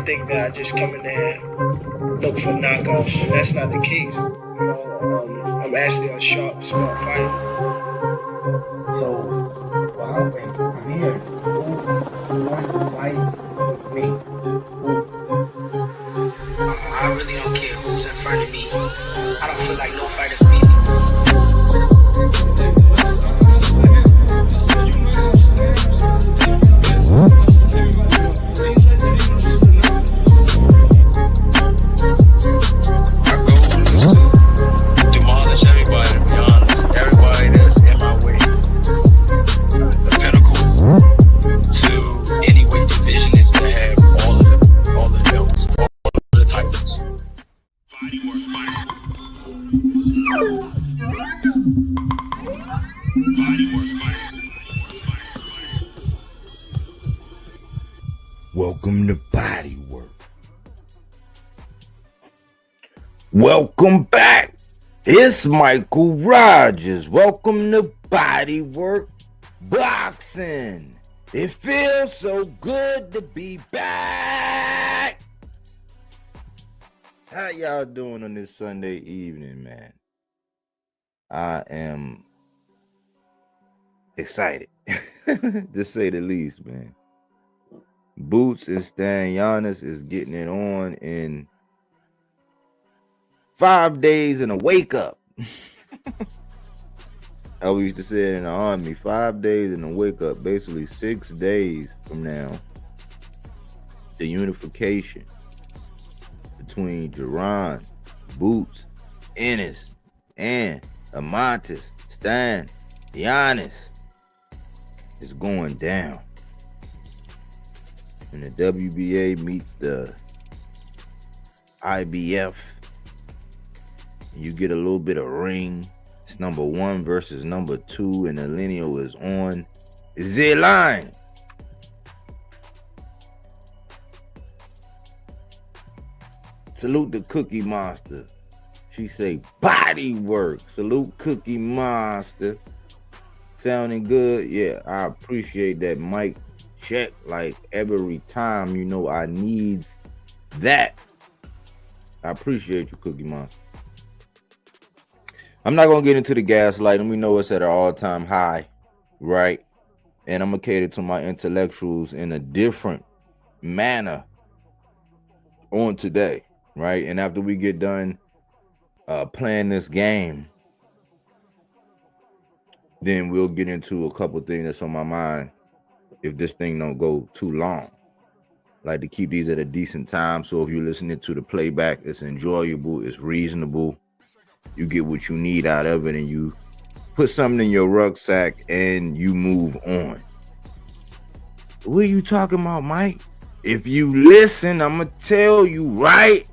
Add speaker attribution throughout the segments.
Speaker 1: Think that I just come in there and look for knockoffs, and that's not the case. I'm actually a sharp, smart fighter.
Speaker 2: So, well, I'm here. Who wanted to fight me?
Speaker 3: I really don't care who's in front of me. I don't feel like no fighter beat me.
Speaker 4: Welcome to Bodywork. Welcome back. It's Michael Rogers. Welcome to Bodywork Boxing. It feels so good to be back. How y'all doing on this Sunday evening, man? I am excited, to say the least, man. Boots and Stan Ennis is getting it on in 5 days and a wake up. How we used to say it in the Army, 5 days and a wake up. Basically 6 days from now, the unification between Jaron, Boots, Ennis, and Amontis, Stan, Giannis is going down. And the WBA meets the IBF. You get a little bit of ring. It's number 1 versus number 2, and the lineal is on the line. Salute the Cookie Monster. She say Bodywork. Salute Cookie Monster. Sounding good? Yeah, I appreciate that mic check like every time. You know I needs that. I appreciate you, Cookie Monster. I'm not gonna get into the gaslighting. We know it's at an all-time high, right? And I'm gonna cater to my intellectuals in a different manner on today, right? And after we get done playing this game, then we'll get into a couple things that's on my mind if this thing don't go too long. Like to keep these at a decent time, so if you're listening to the playback, it's enjoyable, it's reasonable, you get what you need out of it, and you put something in your rucksack and you move on. What are you talking about, Mike? If you listen, I'm gonna tell you, right?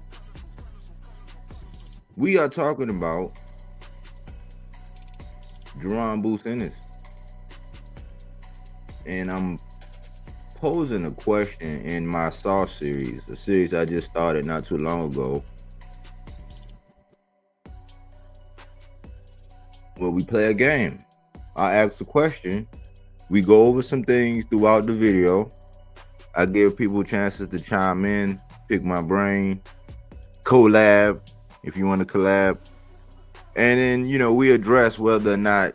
Speaker 4: We are talking about Jaron Boots Ennis. And I'm posing a question in my Saw series, a series I just started not too long ago, where we play a game. I ask a question, we go over some things throughout the video, I give people chances to chime in, pick my brain, collab if you want to collab, and then, you know, we address whether or not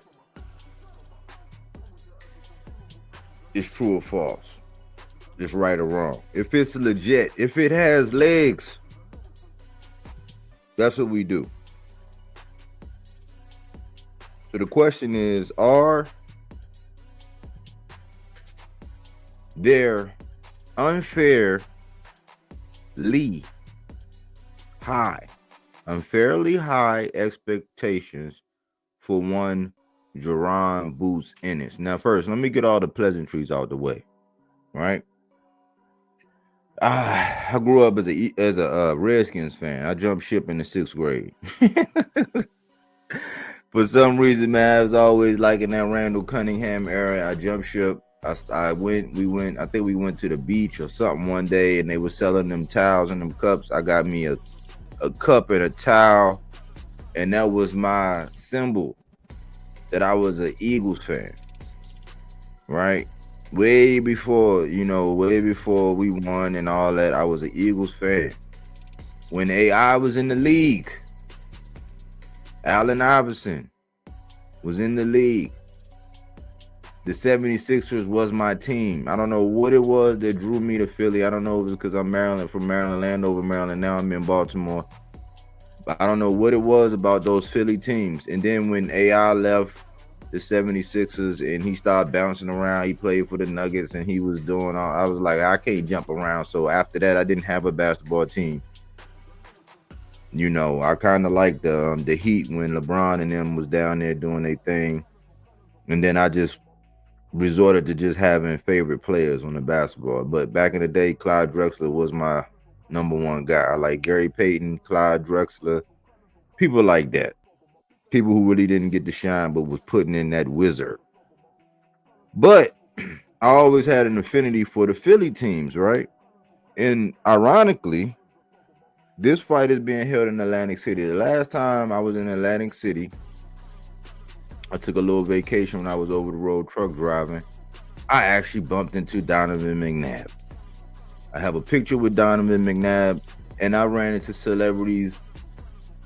Speaker 4: it's true or false, it's right or wrong, if it's legit, if it has legs. That's what we do. So the question is, are there unfairly high expectations for one Jaron Boots Ennis? Now, first, let me get all the pleasantries out the way, right? I grew up as a Redskins fan. I jumped ship in the 6th grade. For some reason, man, I was always like in that Randall Cunningham era. I jumped ship. We went, I think we went to the beach or something one day, and they were selling them towels and them cups. I got me a cup and a towel, and that was my symbol that I was an Eagles fan, right? Way before we won and all that, I was an Eagles fan. When AI was in the league, Allen Iverson was in the league. The 76ers was my team. I don't know what it was that drew me to Philly. I don't know if it was because I'm from Maryland, Landover, Maryland. Now I'm in Baltimore. But I don't know what it was about those Philly teams. And then when AI left the 76ers and he started bouncing around, he played for the Nuggets and he was doing all, I was like, I can't jump around. So after that, I didn't have a basketball team. You know, I kind of liked the Heat when LeBron and them was down there doing their thing. And then I just resorted to just having favorite players on the basketball. But back in the day, Clyde Drexler was my number one guy. I like Gary Payton, Clyde Drexler, people like that. People who really didn't get to shine but was putting in that wizard. But I always had an affinity for the Philly teams, right? And ironically, this fight is being held in Atlantic City. The last time I was in Atlantic City, I took a little vacation when I was over the road truck driving. I actually bumped into Donovan McNabb. I have a picture with Donovan McNabb, and I ran into celebrities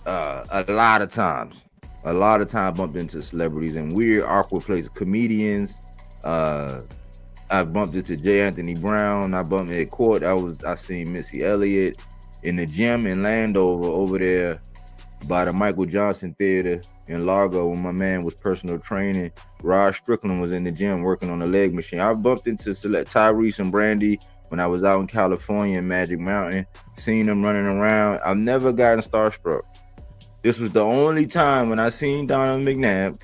Speaker 4: a lot of times. A lot of time bumped into celebrities in weird, awkward places. Comedians. I bumped into J. Anthony Brown. I bumped at court. I seen Missy Elliott in the gym in Landover over there by the Michael Johnson Theater in Largo when my man was personal training. Rod Strickland was in the gym working on the leg machine. I bumped into Tyrese and Brandy when I was out in California in Magic Mountain, seen them running around. I've never gotten starstruck. This was the only time when I seen Donovan McNabb.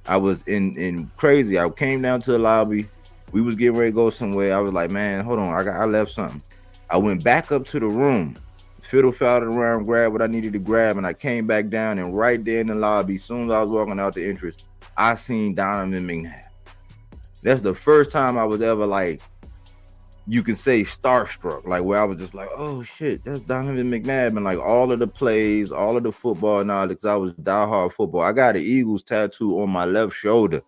Speaker 4: I was in crazy. I came down to the lobby. We was getting ready to go somewhere. I was like, man, hold on. I left something. I went back up to the room, fiddle-faddled around, grabbed what I needed to grab, and I came back down, and right there in the lobby, as soon as I was walking out the entrance, I seen Donovan McNabb. That's the first time I was ever, like, you can say starstruck, like where I was just like, oh shit, that's Donovan McNabb. And like all of the plays, all of the football knowledge, because I was diehard football. I got an Eagles tattoo on my left shoulder.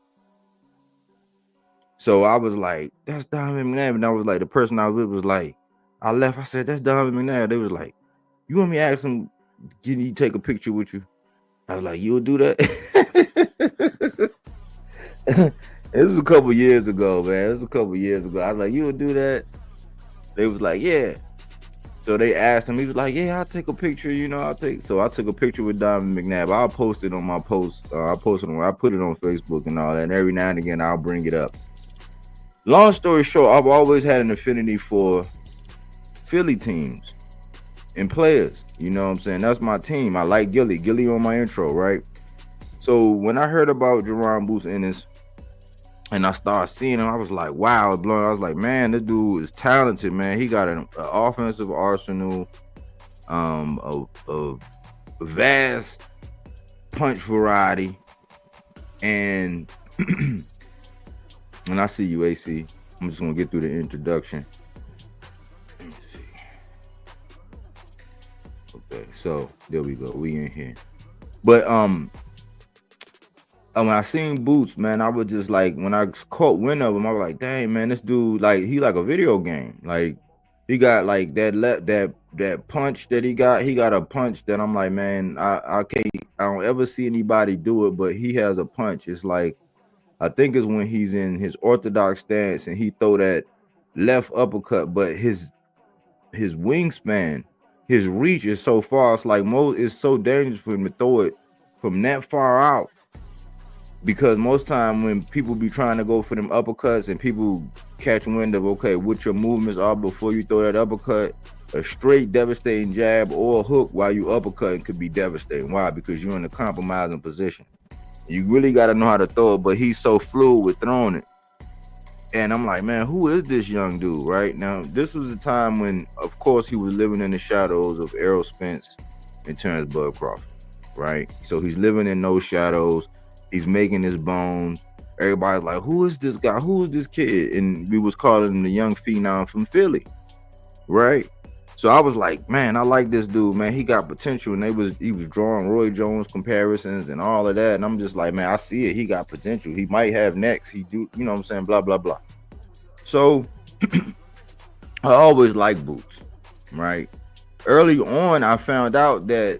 Speaker 4: So I was like, that's Donovan McNabb. And I was like, the person I was with was like, I left, I said, that's Donovan McNabb. They was like, you want me to ask him, can he take a picture with you? I was like, you'll do that? It was a couple years ago, man. It was a couple years ago. I was like, you'll do that? They was like, yeah. So they asked him. He was like, yeah, I'll take a picture. So I took a picture with Donovan McNabb. I'll post it on my post. I put it on Facebook and all that. And every now and again, I'll bring it up. Long story short, I've always had an affinity for Philly teams and players. You know what I'm saying? That's my team. I like Gilly on my intro, right? So when I heard about Jaron Boots Ennis and I started seeing him, I was like, wow, blown. I was like, man, this dude is talented, man. He got an offensive arsenal, a vast punch variety, and and I see you, AC. I'm just gonna get through the introduction. Let me see. Okay, so there we go. We in here. But when I seen Boots, man, I was just like, when I caught wind of him, I was like, dang, man, this dude, like, he like a video game. Like, he got like that punch that he got a punch that I'm like, man, I don't ever see anybody do it, but he has a punch. It's like, I think it's when he's in his orthodox stance and he throw that left uppercut, but his wingspan, his reach is so far. It's like it's so dangerous for him to throw it from that far out. Because most time when people be trying to go for them uppercuts and people catch wind of, okay, what your movements are before you throw that uppercut, a straight devastating jab or a hook while you uppercutting could be devastating. Why? Because you're in a compromising position. You really got to know how to throw it, but he's so fluid with throwing it. And I'm like, man, who is this young dude? Right now, this was a time when, of course, he was living in the shadows of Errol Spence and Terrence Bud Crawford. Right, so he's living in those shadows. He's making his bones. Everybody's like, who is this guy? Who is this kid? And we was calling him the young phenom from Philly. Right. So I was like, man, I like this dude, man. He got potential. And he was drawing Roy Jones comparisons and all of that. And I'm just like, man, I see it. He got potential. He might have next. He do, you know what I'm saying? Blah, blah, blah. So I always liked Boots, right? Early on, I found out that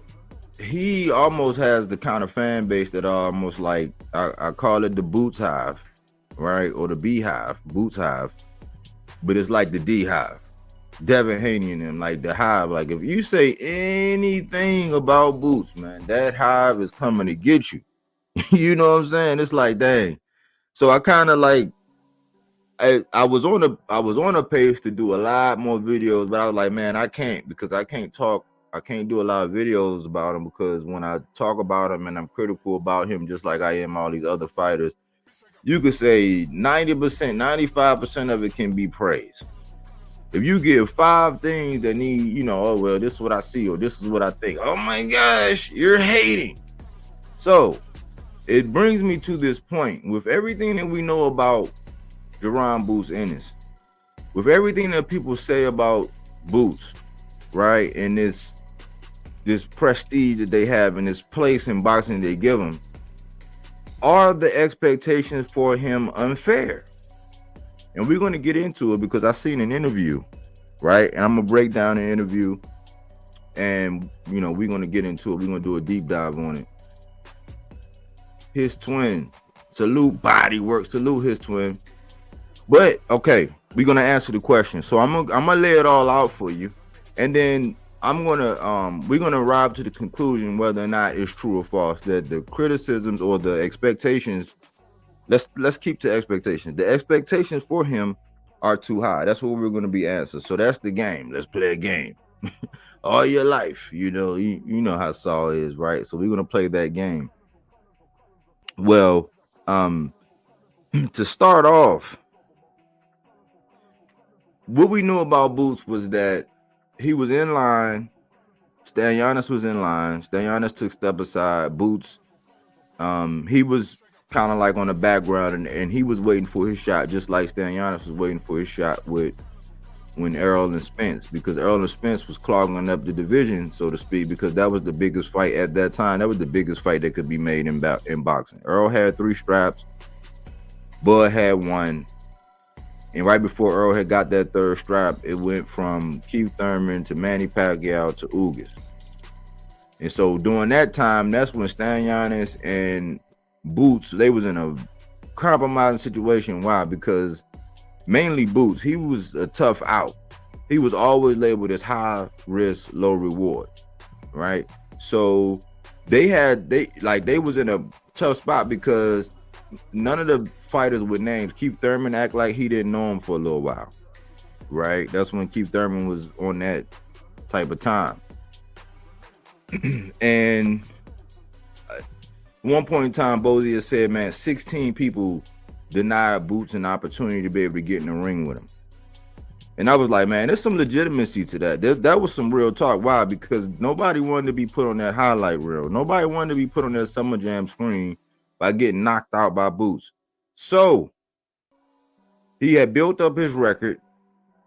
Speaker 4: he almost has the kind of fan base that almost like, I call it the Boots Hive, right? Or the Beehive, Boots Hive. But it's like the D Hive. Devin Haney and them, like the Hive. Like if you say anything about Boots, man, that Hive is coming to get you. You know what I'm saying? It's like, dang. So I kind of like, I was on a pace to do a lot more videos, but I was like, man, I can't, because I can't do a lot of videos about him, because when I talk about him and I'm critical about him, just like I am all these other fighters, you could say 90%, 95% of it can be praise. If you give 5 things that need, you know, oh, well, this is what I see, or this is what I think. Oh my gosh, you're hating. So it brings me to this point with everything that we know about Jaron Boots Ennis, with everything that people say about Boots, right? And this prestige that they have and this place in boxing they give him, are the expectations for him unfair? And we're going to get into it because I seen an interview, right? And I'm going to break down the interview, and, you know, we're going to get into it. We're going to do a deep dive on it. His twin, salute Bodywork, salute his twin. But, okay, we're going to answer the question. So I'm going to lay it all out for you. And then we're going to arrive to the conclusion whether or not it's true or false, that the criticisms or the expectations, let's keep to expectations. The expectations for him are too high. That's what we're going to be answered. So that's the game. Let's play a game. All your life, you know how Saul is, right? So we're going to play that game. Well, to start off, what we knew about Boots was that he was in line. Stanionis was in line. Stanionis took step aside. Boots, he was kind of like on the background, and he was waiting for his shot, just like Stanionis was waiting for his shot when Errol and Spence, because Errol and Spence was clogging up the division, so to speak, because that was the biggest fight at that time. That was the biggest fight that could be made in boxing. Errol had 3 straps. Bud had 1. And right before Earl had got that 3rd strap, it went from Keith Thurman to Manny Pacquiao to Ugas. And so during that time, that's when Stanionis and Boots, they was in a compromising situation. Why? Because mainly Boots, he was a tough out. He was always labeled as high risk, low reward, right? So they was in a tough spot because none of the fighters with names, Keith Thurman act like he didn't know him for a little while, right? That's when Keith Thurman was on that type of time. And at one point in time, Bozier said, man, 16 people denied Boots an opportunity to be able to get in the ring with him. And I was like, man, there's some legitimacy to that. That was some real talk. Why? Because nobody wanted to be put on that highlight reel. Nobody wanted to be put on that Summer Jam screen by getting knocked out by Boots. So he had built up his record,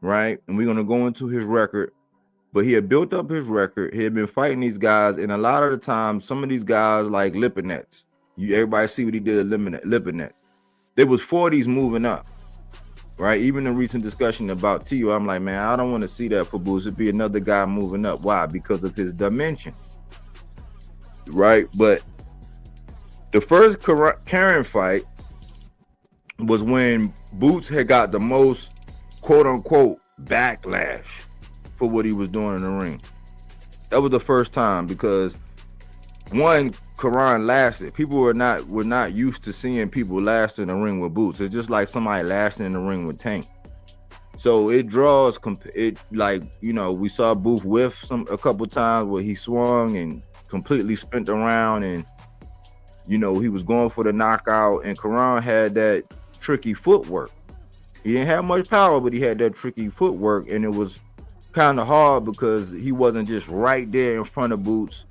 Speaker 4: right? And we're going to go into his record. But he had built up his record. He had been fighting these guys. And a lot of the time, some of these guys like Lipinets. Everybody see what he did at Lipinets. There was 40s moving up, right? Even in recent discussion about Tio, I'm like, man, I don't want to see that for Boots. It'd be another guy moving up. Why? Because of his dimensions, right? But the first Karen fight was when Boots had got the most quote-unquote backlash for what he was doing in the ring. That was the first time, because one, Karan lasted. People were not used to seeing people last in the ring with Boots. It's just like somebody lasting in the ring with Tank. So it draws it, like, you know, we saw Booth whiff a couple times where he swung and completely spent around, and you know, he was going for the knockout, and Karan had that tricky footwork. He didn't have much power, but he had that tricky footwork, and it was kind of hard because he wasn't just right there in front of Boots.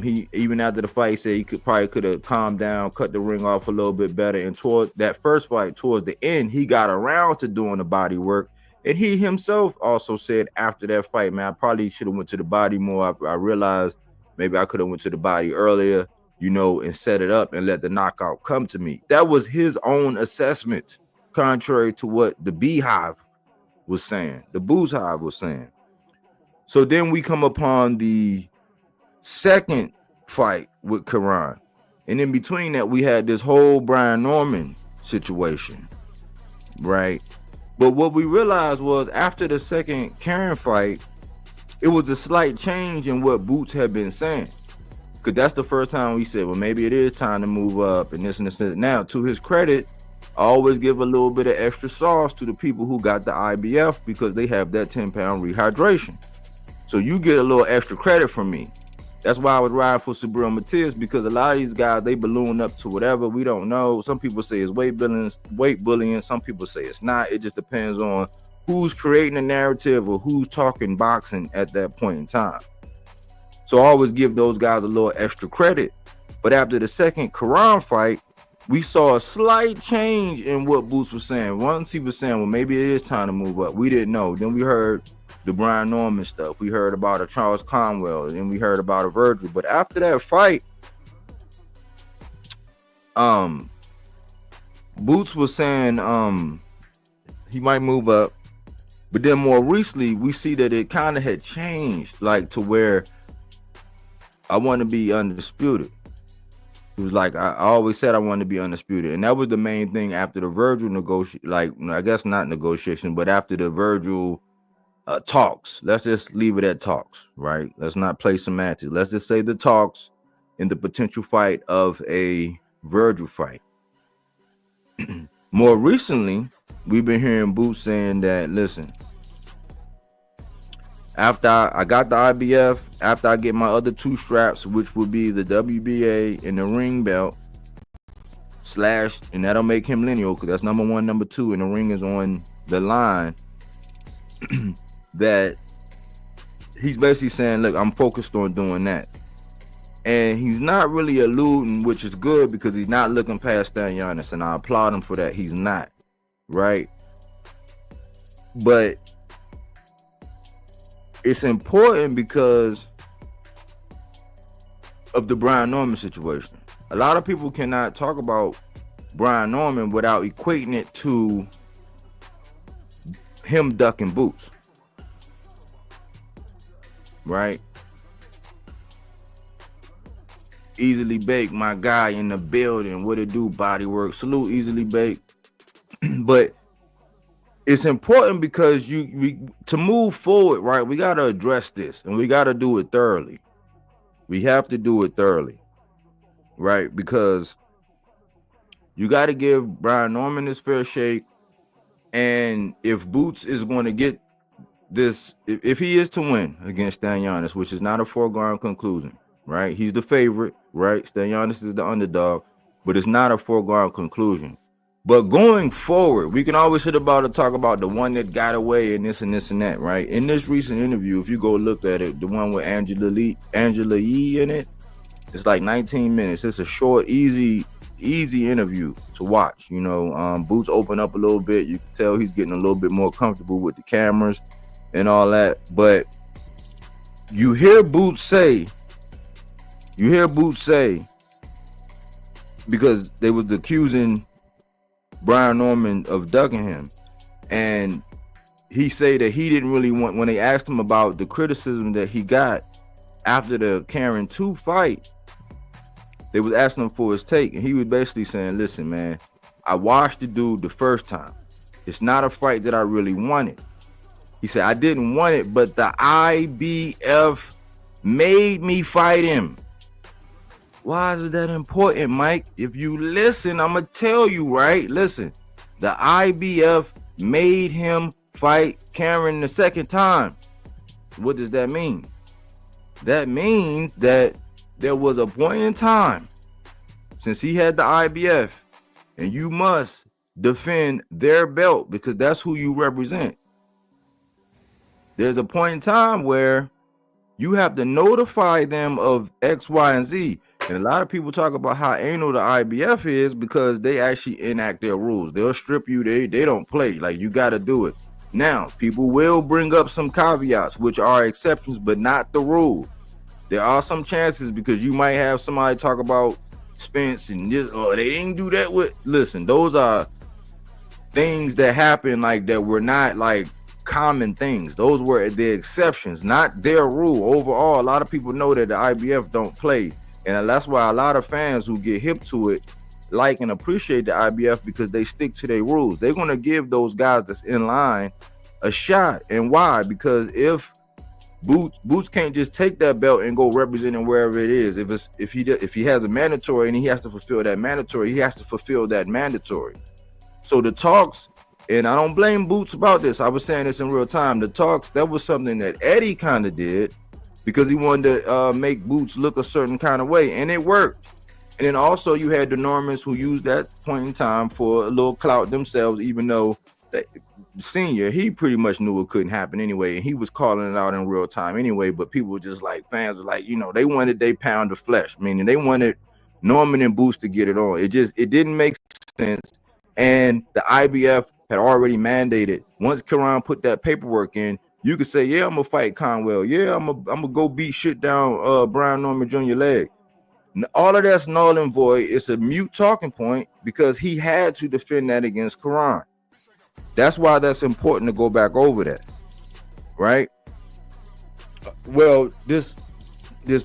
Speaker 4: He even after the fight said he could have calmed down, cut the ring off a little bit better. And toward that first fight, towards the end, he got around to doing the body work. And he himself also said after that fight, man, I probably should have went to the body more. I realized maybe I could have went to the body earlier, you know, and set it up and let the knockout come to me. That was his own assessment, contrary to what the Beehive was saying, the Booze Hive was saying. So then we come upon the second fight with Karan, and in between that we had this whole Brian Norman situation, right? But what we realized was after the second Karen fight, it was a slight change in what Boots had been saying, because that's the first time we said, well, maybe it is time to move up and this and this. Now, to his credit, I always give a little bit of extra sauce to the people who got the IBF because they have that 10-pound rehydration. So you get a little extra credit from me. That's why I was riding for Subriel Matias, because a lot of these guys, they balloon up to whatever. We don't know. Some people say it's weight bullying. Some people say it's not. It just depends on who's creating the narrative or who's talking boxing at that point in time. So I always give those guys a little extra credit. But after the second Karan fight, we saw a slight change in what Boots was saying. Once he was saying, well, maybe it is time to move up. We didn't know. Then we heard the Brian Norman stuff. We heard about a Charles Conwell, and we heard about a Virgil. But after that fight, Boots was saying he might move up. But then more recently, we see that it kind of had changed, like to where I want to be undisputed. It was like I always said I wanted to be undisputed, and that was the main thing after the Virgil negotiation. Like, I guess not negotiation, but after the Virgil talks. Let's just leave it at talks, right? Let's not play semantics. Let's just say the talks in the potential fight of a Virgil fight. More recently, we've been hearing Boots saying that, listen, after I got the IBF, after I get my other two straps, which would be the WBA and the ring belt, and that'll make him lineal because that's number one, number two, and the ring is on the line, that he's basically saying, look, I'm focused on doing that. And he's not really alluding, which is good because he's not looking past Stanionis, and I applaud him for that. He's not, right? But it's important because of the Brian Norman situation. A lot of people cannot talk about Brian Norman without equating it to him ducking Boots, right? Easily Baked, my guy in the building. What it do, Bodywork? Salute Easily Baked. But it's important because to move forward, right? We got to address this, and we got to do it thoroughly. We have to do it thoroughly, right? Because you got to give Brian Norman his fair shake. And if Boots is going to get this, if he is to win against Stanionis, which is not a foregone conclusion, right? He's the favorite, right? Stanionis is the underdog, but it's not a foregone conclusion. But going forward, we can always sit about and talk about the one that got away and this and this and that, right? In this recent interview, if you go look at it, the one with Angela Yee in it, it's like 19 minutes. It's a short, easy interview to watch. You know, Boots open up a little bit. You can tell he's getting a little bit more comfortable with the cameras and all that. But you hear Boots say, because they was accusing Brian Norman of ducking him, and he said that he didn't really want, when they asked him about the criticism that he got after the Karen 2 fight, they was asking him for his take, and he was basically saying, listen, man, I watched the dude the first time. It's not a fight that I really wanted. He said, I didn't want it, but the IBF made me fight him. Why is that important, Mike? If you listen, I'm going to tell you, right? Listen, the IBF made him fight Karen the second time. What does that mean? That means that there was a point in time, since he had the IBF, and you must defend their belt because that's who you represent. There's a point in time where you have to notify them of X, Y, and Z. And a lot of people talk about how anal the IBF is because they actually enact their rules. They'll strip you. They don't play. Like, you got to do it. Now, people will bring up some caveats, which are exceptions, but not the rule. There are some chances because you might have somebody talk about Spence and this, or they didn't do that with. Listen, those are things that happen like that were not like common things. Those were the exceptions, not their rule. Overall, a lot of people know that the IBF don't play, and that's why a lot of fans who get hip to it like and appreciate the IBF because they stick to their rules. They're going to give those guys that's in line a shot. And why? Because if Boots can't just take that belt and go representing wherever it is. If he has a mandatory and he has to fulfill that mandatory, he has to fulfill that mandatory. So the talks, and I don't blame Boots about this. I was saying this in real time. The talks, that was something that Eddie kind of did because he wanted to make Boots look a certain kind of way, and it worked. And then also you had the Normans who used that point in time for a little clout themselves, even though that Senior, he pretty much knew it couldn't happen anyway, and he was calling it out in real time anyway. But people were just like, fans were like, they wanted their pound of flesh, meaning they wanted Norman and Boots to get it on. It didn't make sense. And the IBF had already mandated, once Jaron put that paperwork in, you could say, yeah, I'm gonna fight Conwell, yeah, I'm gonna go beat shit down Brian Norman Jr. leg. All of that's null and void. It's a mute talking point because he had to defend that against Jaron. That's why that's important to go back over that, right? Well, this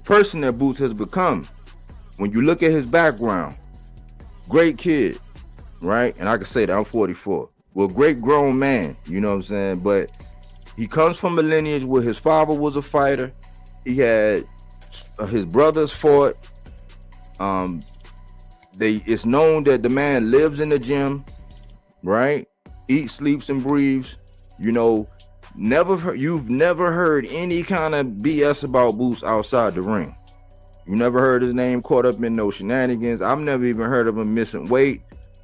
Speaker 4: person that Boots has become, when you look at his background, great kid, right? And I can say that I'm 44. Well, great grown man, you know what I'm saying? But he comes from a lineage where his father was a fighter. He had his brothers fought. It's known that the man lives in the gym, right? Eats, sleeps, and breathes. You've never heard any kind of BS about Boots outside the ring. You never heard his name caught up in no shenanigans. I've never even heard of him missing weight.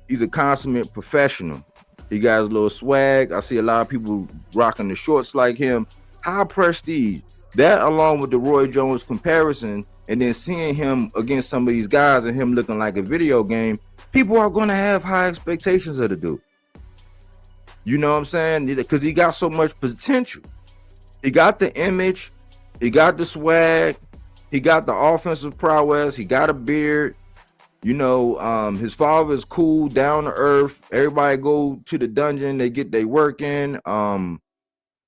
Speaker 4: He's a consummate professional. He got his little swag. I see a lot of people rocking the shorts like him. High prestige. That, along with the Roy Jones comparison, and then seeing him against some of these guys and him looking like a video game, people are going to have high expectations of the dude. You know what I'm saying? Because he got so much potential. He got the image. He got the swag. He got the offensive prowess. He got a beard. His father is cool, down to earth. Everybody go to the dungeon. They get their work in.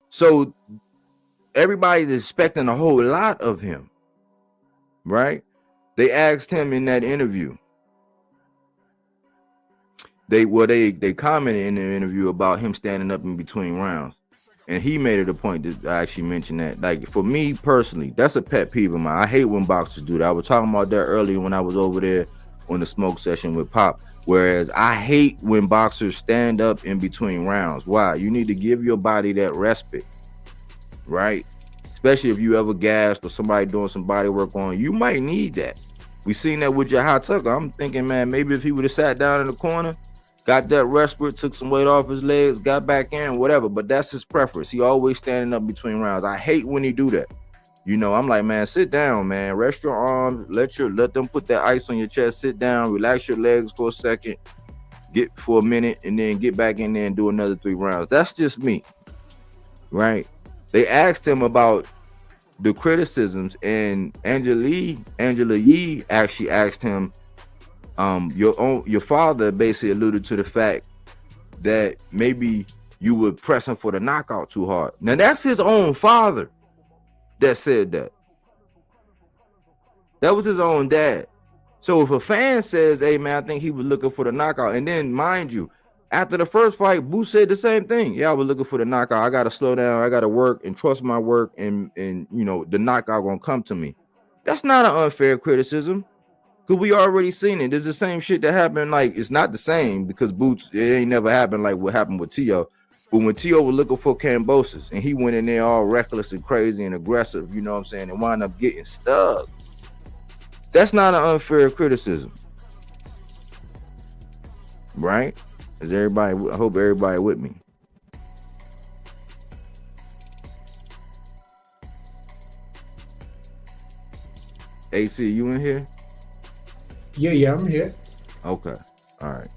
Speaker 4: So everybody's expecting a whole lot of him, right? They asked him in that interview. They commented in the interview about him standing up in between rounds, and he made it a point to actually mention that. Like, for me personally, that's a pet peeve of mine. I hate when boxers do that. I was talking about that earlier when I was over there on the smoke session with Pop. Whereas I hate when boxers stand up in between rounds. Why? You need to give your body that respite, right? Especially if you ever gassed or somebody doing some body work on you, might need that. We seen that with Jahai Tucker. I'm thinking, man, maybe if he would have sat down in the corner, got that respite, took some weight off his legs, got back in, whatever. But that's his preference. He always standing up between rounds. I hate when he do that. I'm like, man, sit down, man. Rest your arms. Let them put that ice on your chest. Sit down. Relax your legs for a second. Get for a minute, and then get back in there and do another 3 rounds. That's just me, right? They asked him about the criticisms, and Angela Yee actually asked him, your father basically alluded to the fact that maybe you were pressing for the knockout too hard. Now that's his own father that said that. That was his own dad. So if a fan says, hey man, I think he was looking for the knockout, and then mind you, after the first fight, Boots said the same thing. Yeah, I was looking for the knockout. I gotta slow down, I gotta work and trust my work, and the knockout gonna come to me. That's not an unfair criticism. Because we already seen it. It's the same shit that happened. Like, it's not the same because Boots, it ain't never happened like what happened with T.O. But when T.O. was looking for Cambosis and he went in there all reckless and crazy and aggressive, you know what I'm saying, and wound up getting stuck. That's not an unfair criticism. Right? Is everybody? I hope everybody with me. AC, you in here?
Speaker 2: Yeah, I'm here.
Speaker 4: Okay, all right.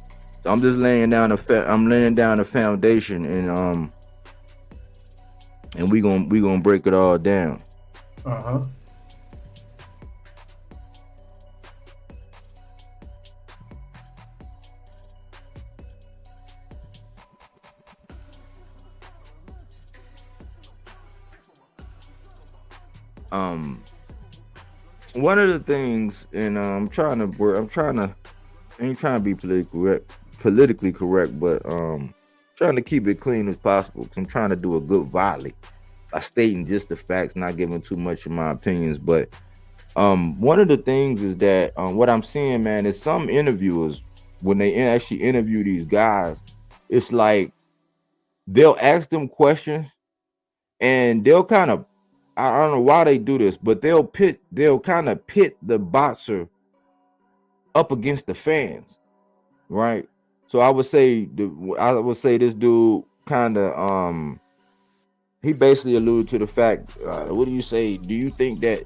Speaker 4: So I'm just laying down I'm laying down the foundation, and we gonna break it all down.
Speaker 2: Uh-huh.
Speaker 4: One of the things, and I'm trying to work. I ain't trying to be politically correct, but trying to keep it clean as possible. Cause I'm trying to do a good volley by stating just the facts, not giving too much of my opinions. But one of the things is that what I'm seeing, man, is some interviewers, when they actually interview these guys, it's like they'll ask them questions and they'll kind of, I don't know why they do this, but they'll kind of pit the boxer up against the fans, right? So I would say this dude kind of he basically alluded to the fact, what do you say? Do you think that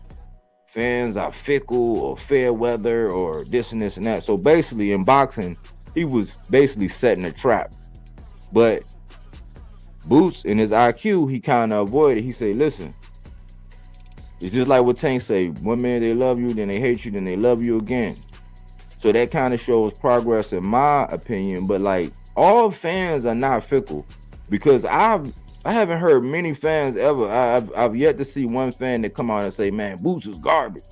Speaker 4: fans are fickle or fair weather or this and this and that? So basically in boxing, he was basically setting a trap. But Boots in his IQ, he kind of avoided. He said, listen, it's just like what Tank say, one minute they love you, then they hate you, then they love you again. So that kind of shows progress in my opinion. But like, all fans are not fickle, because I haven't heard many fans ever. I've yet to see one fan that come out and say, man, Boots is garbage.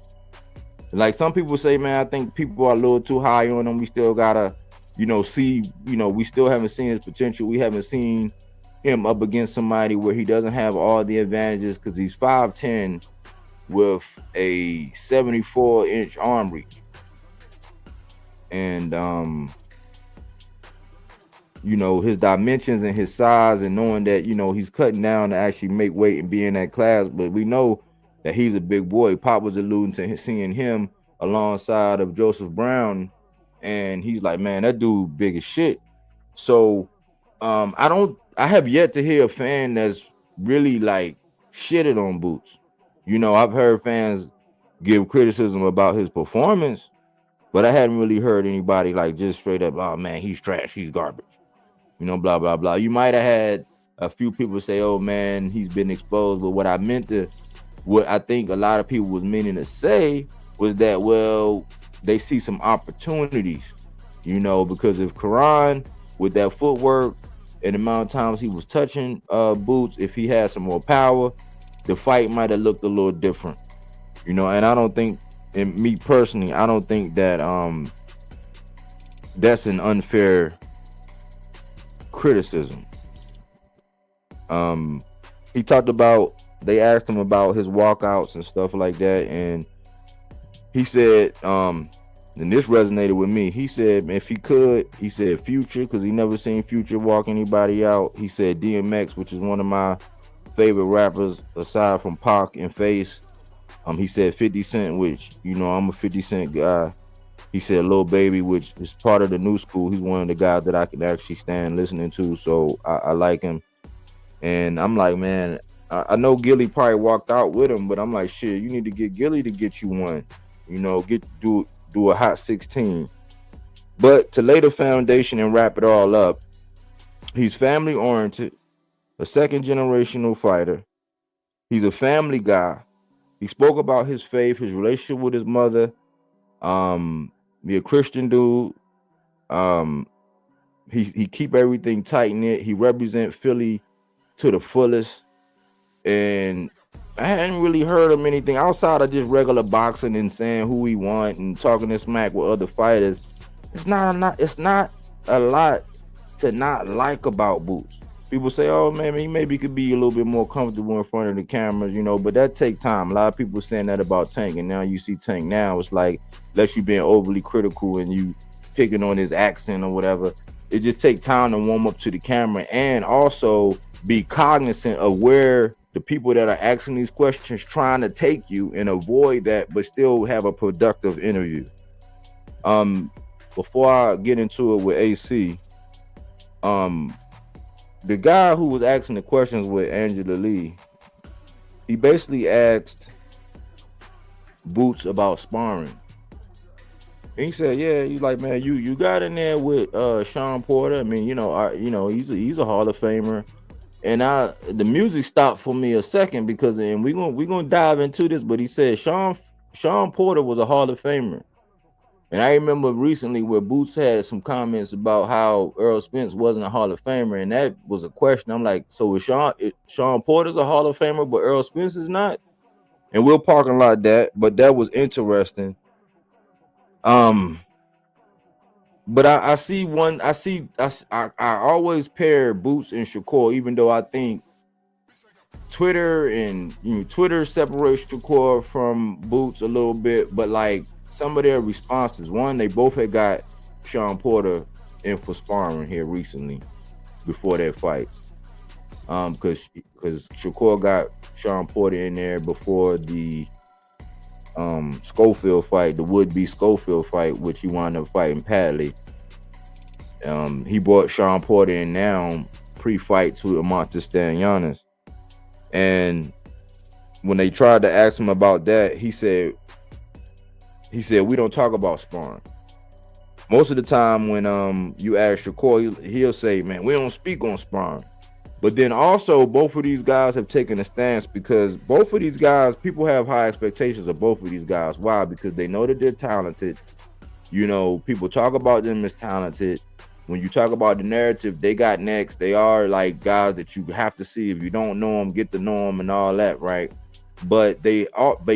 Speaker 4: Like some people say, man, I think people are a little too high on him. We still gotta, see, we still haven't seen his potential. We haven't seen him up against somebody where he doesn't have all the advantages, because he's 5'10" with a 74-inch arm reach. And his dimensions and his size, and knowing that he's cutting down to actually make weight and be in that class. But we know that he's a big boy. Pop was alluding to seeing him alongside of Joseph Brown, and he's like, man, that dude big as shit. So I have yet to hear a fan that's really like shitted on Boots. I've heard fans give criticism about his performance, but I hadn't really heard anybody like just straight up, oh man, he's trash, he's garbage, blah, blah, blah. You might have had a few people say, oh man, he's been exposed. But what I think a lot of people was meaning to say was that, well, they see some opportunities, because if Karan, with that footwork and the amount of times he was touching Boots, if he had some more power, the fight might have looked a little different, and I don't think, and me personally, I don't think that that's an unfair criticism. He talked about, they asked him about his walkouts and stuff like that, and he said, and this resonated with me. He said, if he could, he said Future, because he never seen Future walk anybody out. He said DMX, which is one of my favorite rappers aside from Pac and Face. He said 50 Cent, which, I'm a 50 Cent guy. He said Lil Baby, which is part of the new school. He's one of the guys that I can actually stand listening to, so I like him. And I'm like, man, I know Gilly probably walked out with him, but I'm like, shit, you need to get Gilly to get you one. Do a hot 16. But to lay the foundation and wrap it all up, he's family oriented, a second generational fighter. He's a family guy. He spoke about his faith, his relationship with his mother. Be a Christian dude. He keep everything tight knit. He represent Philly to the fullest. And I hadn't really heard him anything outside of just regular boxing and saying who he want and talking this smack with other fighters. It's not a lot to not like about Boots. People say, oh man, he maybe could be a little bit more comfortable in front of the cameras, but that take time. A lot of people saying that about Tank, and now you see Tank now, it's like, unless you being overly critical and you picking on his accent or whatever, it just take time to warm up to the camera, and also be cognizant of where the people that are asking these questions trying to take you, and avoid that, but still have a productive interview. Before I get into it with AC, The guy who was asking the questions with Angela Lee, he basically asked Boots about sparring. And he said, "Yeah, he's like, man, you got in there with Sean Porter. I mean, he's a Hall of Famer." And the music stopped for me a second because, and we're gonna dive into this, but he said Sean Porter was a Hall of Famer. And I remember recently where Boots had some comments about how Earl Spence wasn't a Hall of Famer, and that was a question. I'm like, so is Sean Porter's a Hall of Famer, but Earl Spence is not? And we'll parking lot that, but that was interesting. But I always pair Boots and Shakur, even though I think Twitter separates Shakur from Boots a little bit, but like some of their responses, one, they both had got Sean Porter in for sparring here recently before their fights. Because Shakur got Sean Porter in there before the Schofield fight, the would-be Schofield fight, which he wound up fighting Padley. He brought Sean Porter in now pre-fight to Amonte Stanionis. And when they tried to ask him about that, he said we don't talk about sparring. Most of the time when you ask Shakur, he'll say, man, we don't speak on sparring. But then also both of these guys have taken a stance, because both of these guys, people have high expectations of both of these guys. Why? Because they know that they're talented. People talk about them as talented. When you talk about the narrative they got next, they are like guys that you have to see. If you don't know them, get to know them and all that, right? But they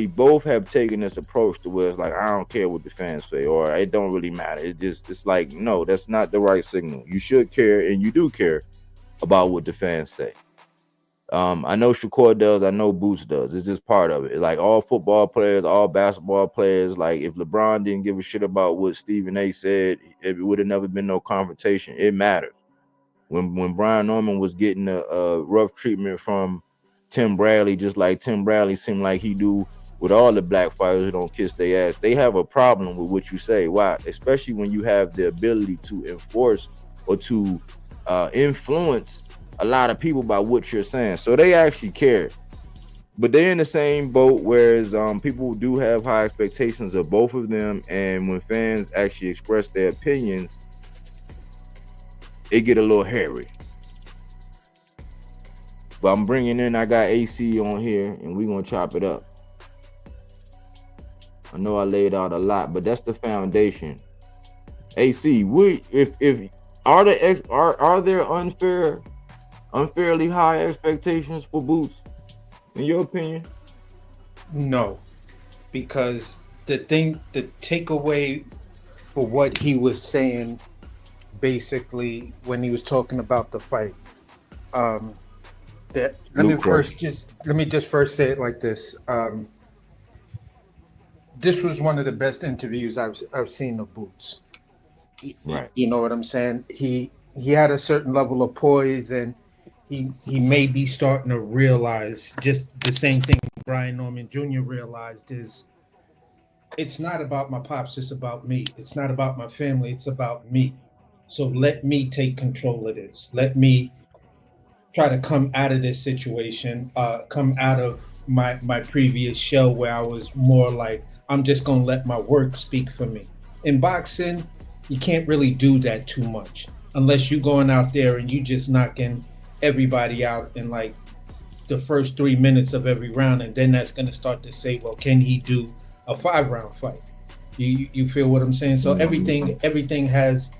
Speaker 4: both have taken this approach to where it's like, I don't care what the fans say, or it don't really matter. It's like, no, that's not the right signal. You should care, and you do care about what the fans say. I know Shakur does. I know Boots does. It's just part of it. Like all football players, all basketball players. Like if LeBron didn't give a shit about what Stephen A. said, it would have never been no confrontation. It mattered. When Brian Norman was getting a rough treatment from Tim Bradley, just like Tim Bradley seemed like he do with all the black fighters who don't kiss their ass, they have a problem with what you say. Why? Especially when you have the ability to enforce or to influence a lot of people by what you're saying. So they actually care. But they're in the same boat, whereas people do have high expectations of both of them, and when fans actually express their opinions, it get a little hairy. But I'm bringing in, I got AC on here, and we're gonna chop it up. I know I laid out a lot, but that's the foundation. AC, are there unfairly high expectations for Boots, in your opinion?
Speaker 2: No, because the takeaway for what he was saying, basically, when he was talking about the fight, let me just first say it like this. This was one of the best interviews I've seen of Boots.
Speaker 4: Right.
Speaker 2: You know what I'm saying? He had a certain level of poise, and he may be starting to realize just the same thing Brian Norman Jr. realized is, it's not about my pops, it's about me. It's not about my family, it's about me. So let me take control of this. Let me try to come out of this situation, come out of my previous show where I was more like, I'm just gonna let my work speak for me. In boxing, you can't really do that too much unless you're going out there and you just knocking everybody out in like the first 3 minutes of every round, and then that's gonna start to say, well, can he do a 5-round fight? You feel what I'm saying? So everything has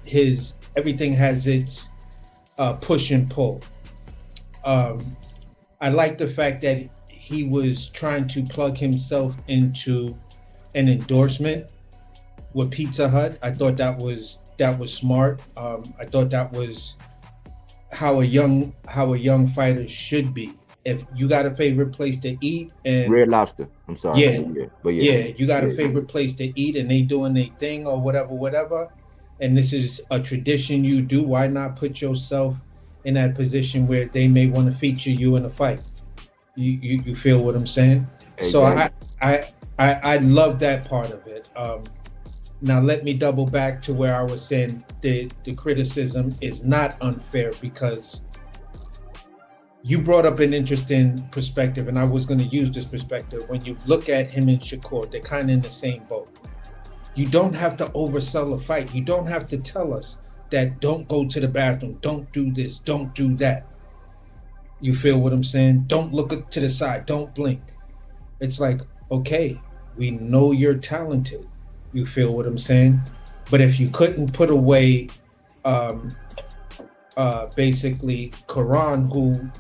Speaker 2: its push and pull. I like the fact that he was trying to plug himself into an endorsement with Pizza Hut. I thought that was smart. I thought that was how a young fighter should be. If you got a favorite place to eat, and
Speaker 4: Red Lobster, I'm sorry.
Speaker 2: Yeah, you got a favorite place to eat and they doing their thing or whatever, and this is a tradition you do, why not put yourself in that position where they may want to feature you in a fight? You feel what I'm saying? Exactly. So I love that part of it. Now let me double back to where I was saying the criticism is not unfair, because you brought up an interesting perspective, and I was going to use this perspective. When you look at him and Shakur, they're kind of in the same boat. You don't have to oversell a fight. You don't have to tell us that don't go to the bathroom, don't do this, don't do that. You feel what I'm saying? Don't look to the side, don't blink. It's like, okay, we know you're talented. You feel what I'm saying? But if you couldn't put away basically Quran, who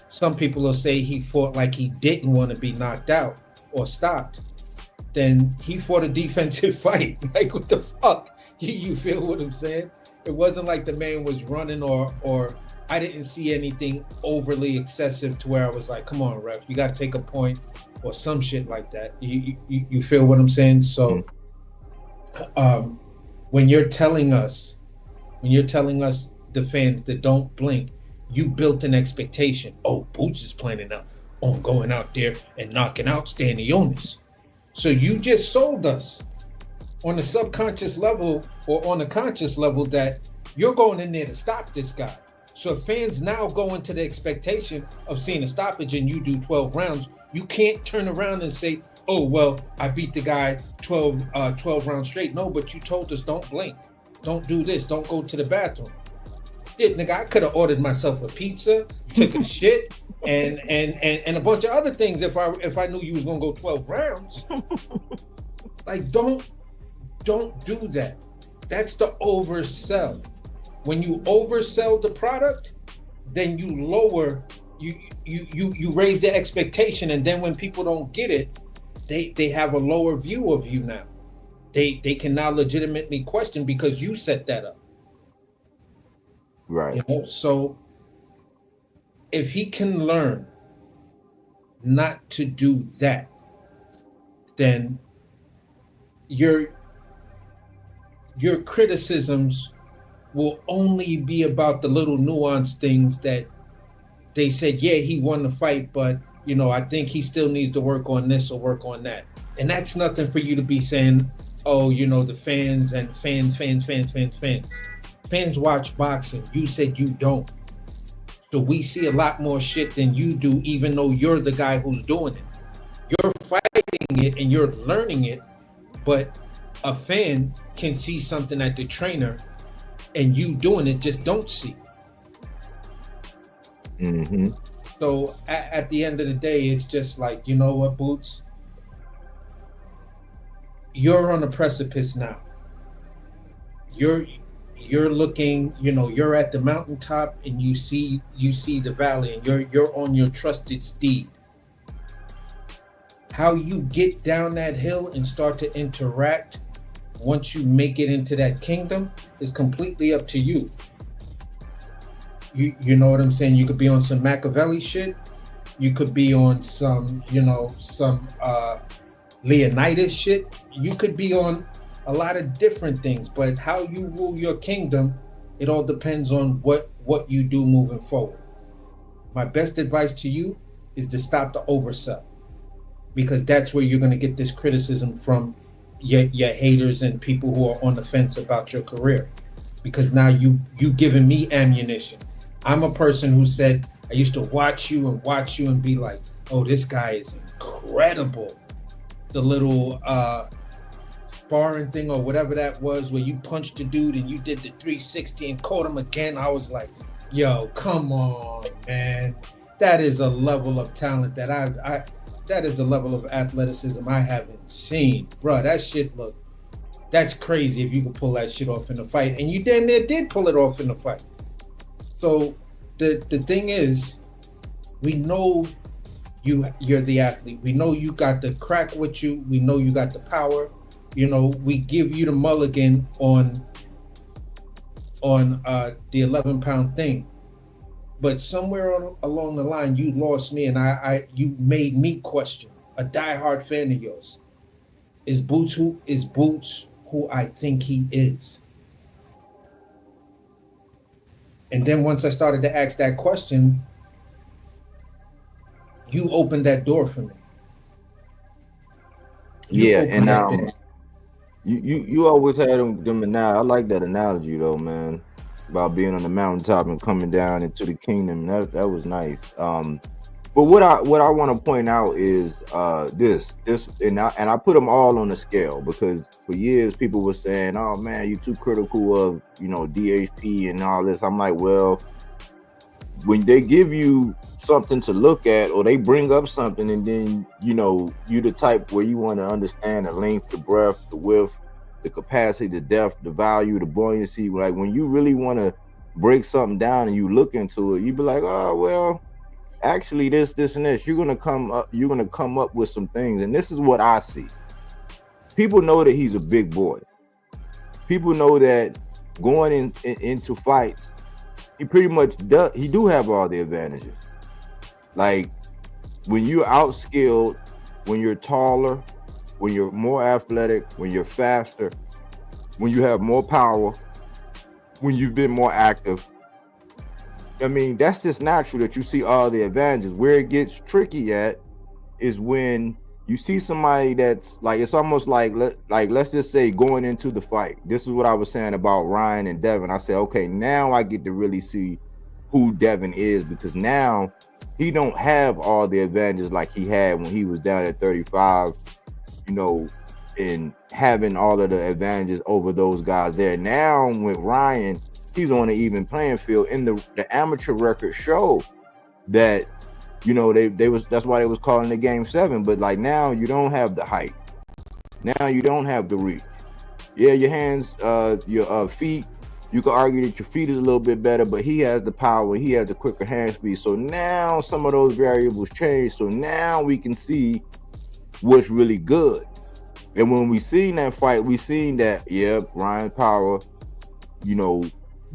Speaker 2: some people will say he fought like he didn't want to be knocked out or stopped, then he fought a defensive fight. Like, what the fuck? You feel what I'm saying? It wasn't like the man was running, or I didn't see anything overly excessive to where I was like, come on, ref, you got to take a point or some shit like that. You feel what I'm saying? So when you're telling us the fans that don't blink, you built an expectation. Oh, Boots is planning on going out there and knocking out Stanionis. So you just sold us on a subconscious level or on a conscious level that you're going in there to stop this guy. So if fans now go into the expectation of seeing a stoppage and you do 12 rounds, you can't turn around and say, oh, well, I beat the guy 12 rounds straight. No, but you told us don't blink. Don't do this. Don't go to the bathroom. Shit, nigga, I could have ordered myself a pizza, took a shit, and a bunch of other things if I knew you was gonna go 12 rounds. Like, don't do that. That's the oversell. When you oversell the product, then you lower, you raise the expectation, and then when people don't get it, they have a lower view of you now. They can now legitimately question because you set that up.
Speaker 4: Right.
Speaker 2: You know, so if he can learn not to do that, then your criticisms will only be about the little nuanced things that they said, yeah, he won the fight, but you know, I think he still needs to work on this or work on that. And that's nothing for you to be saying, oh, you know, the fans and fans. Fans watch boxing. You said you don't. So we see a lot more shit than you do, even though you're the guy who's doing it. You're fighting it and you're learning it, but a fan can see something at the trainer and you doing it just don't see.
Speaker 4: Mm-hmm.
Speaker 2: So at the end of the day, it's just like, you know what, Boots? You're on a precipice now. You're looking, you know, you're at the mountaintop and you see the valley, and you're on your trusted steed. How you get down that hill and start to interact once you make it into that kingdom is completely up to you. You know what I'm saying? You could be on some Machiavelli shit. You could be on some, you know, some Leonidas shit. You could be on a lot of different things, but how you rule your kingdom, it all depends on what you do moving forward. My best advice to you is to stop the oversell, because that's where you're going to get this criticism from your haters and people who are on the fence about your career, because now you giving me ammunition. I'm a person who said I used to watch you and be like, oh, this guy is incredible. The little sparring thing or whatever that was, where you punched a dude and you did the 360 and caught him again. I was like, yo, come on, man. That is a level of talent that that is the level of athleticism I haven't seen. Bro, that shit that's crazy if you could pull that shit off in a fight. And you damn near did pull it off in a fight. So the thing is, we know you're the athlete. We know you got the crack with you. We know you got the power. You know, we give you the mulligan on the 11-pound thing. But somewhere along the line, you lost me, and you made me question, a diehard fan of yours. Is Boots who I think he is? And then once I started to ask that question, you opened that door for me.
Speaker 4: Yeah, and You always had them analogy. I like that analogy though, man. About being on the mountaintop and coming down into the kingdom. That was nice. But what I want to point out is this and I put them all on the scale because for years people were saying, "Oh man, you're too critical of DHP and all this." I'm like, well, when they give you something to look at or they bring up something and then you the type where you want to understand the length, the breadth, the width, the capacity, the depth, the value, the buoyancy, like when you really want to break something down and you look into it, you be like, oh well, actually this and this, you're gonna come up with some things. And this is what I see. People know that he's a big boy. People know that going into fights, he pretty much does. He do have all the advantages. Like when you're outskilled, when you're taller, when you're more athletic, when you're faster, when you have more power, when you've been more active. I mean, that's just natural that you see all the advantages. Where it gets tricky at is when you see somebody that's like, it's almost like let's just say going into the fight. This is what I was saying about Ryan and Devin. I said, okay, now I get to really see who Devin is, because now he don't have all the advantages like he had when he was down at 35, and having all of the advantages over those guys there. Now with Ryan, he's on an even playing field. In the amateur record show that that's why they was calling the game 7. But like now you don't have the height. Now you don't have the reach. Yeah, your hands, your feet. You could argue that your feet is a little bit better, but he has the power. He has the quicker hand speed. So now some of those variables change. So now we can see what's really good. And when we seen that fight, we seen that Ryan Power,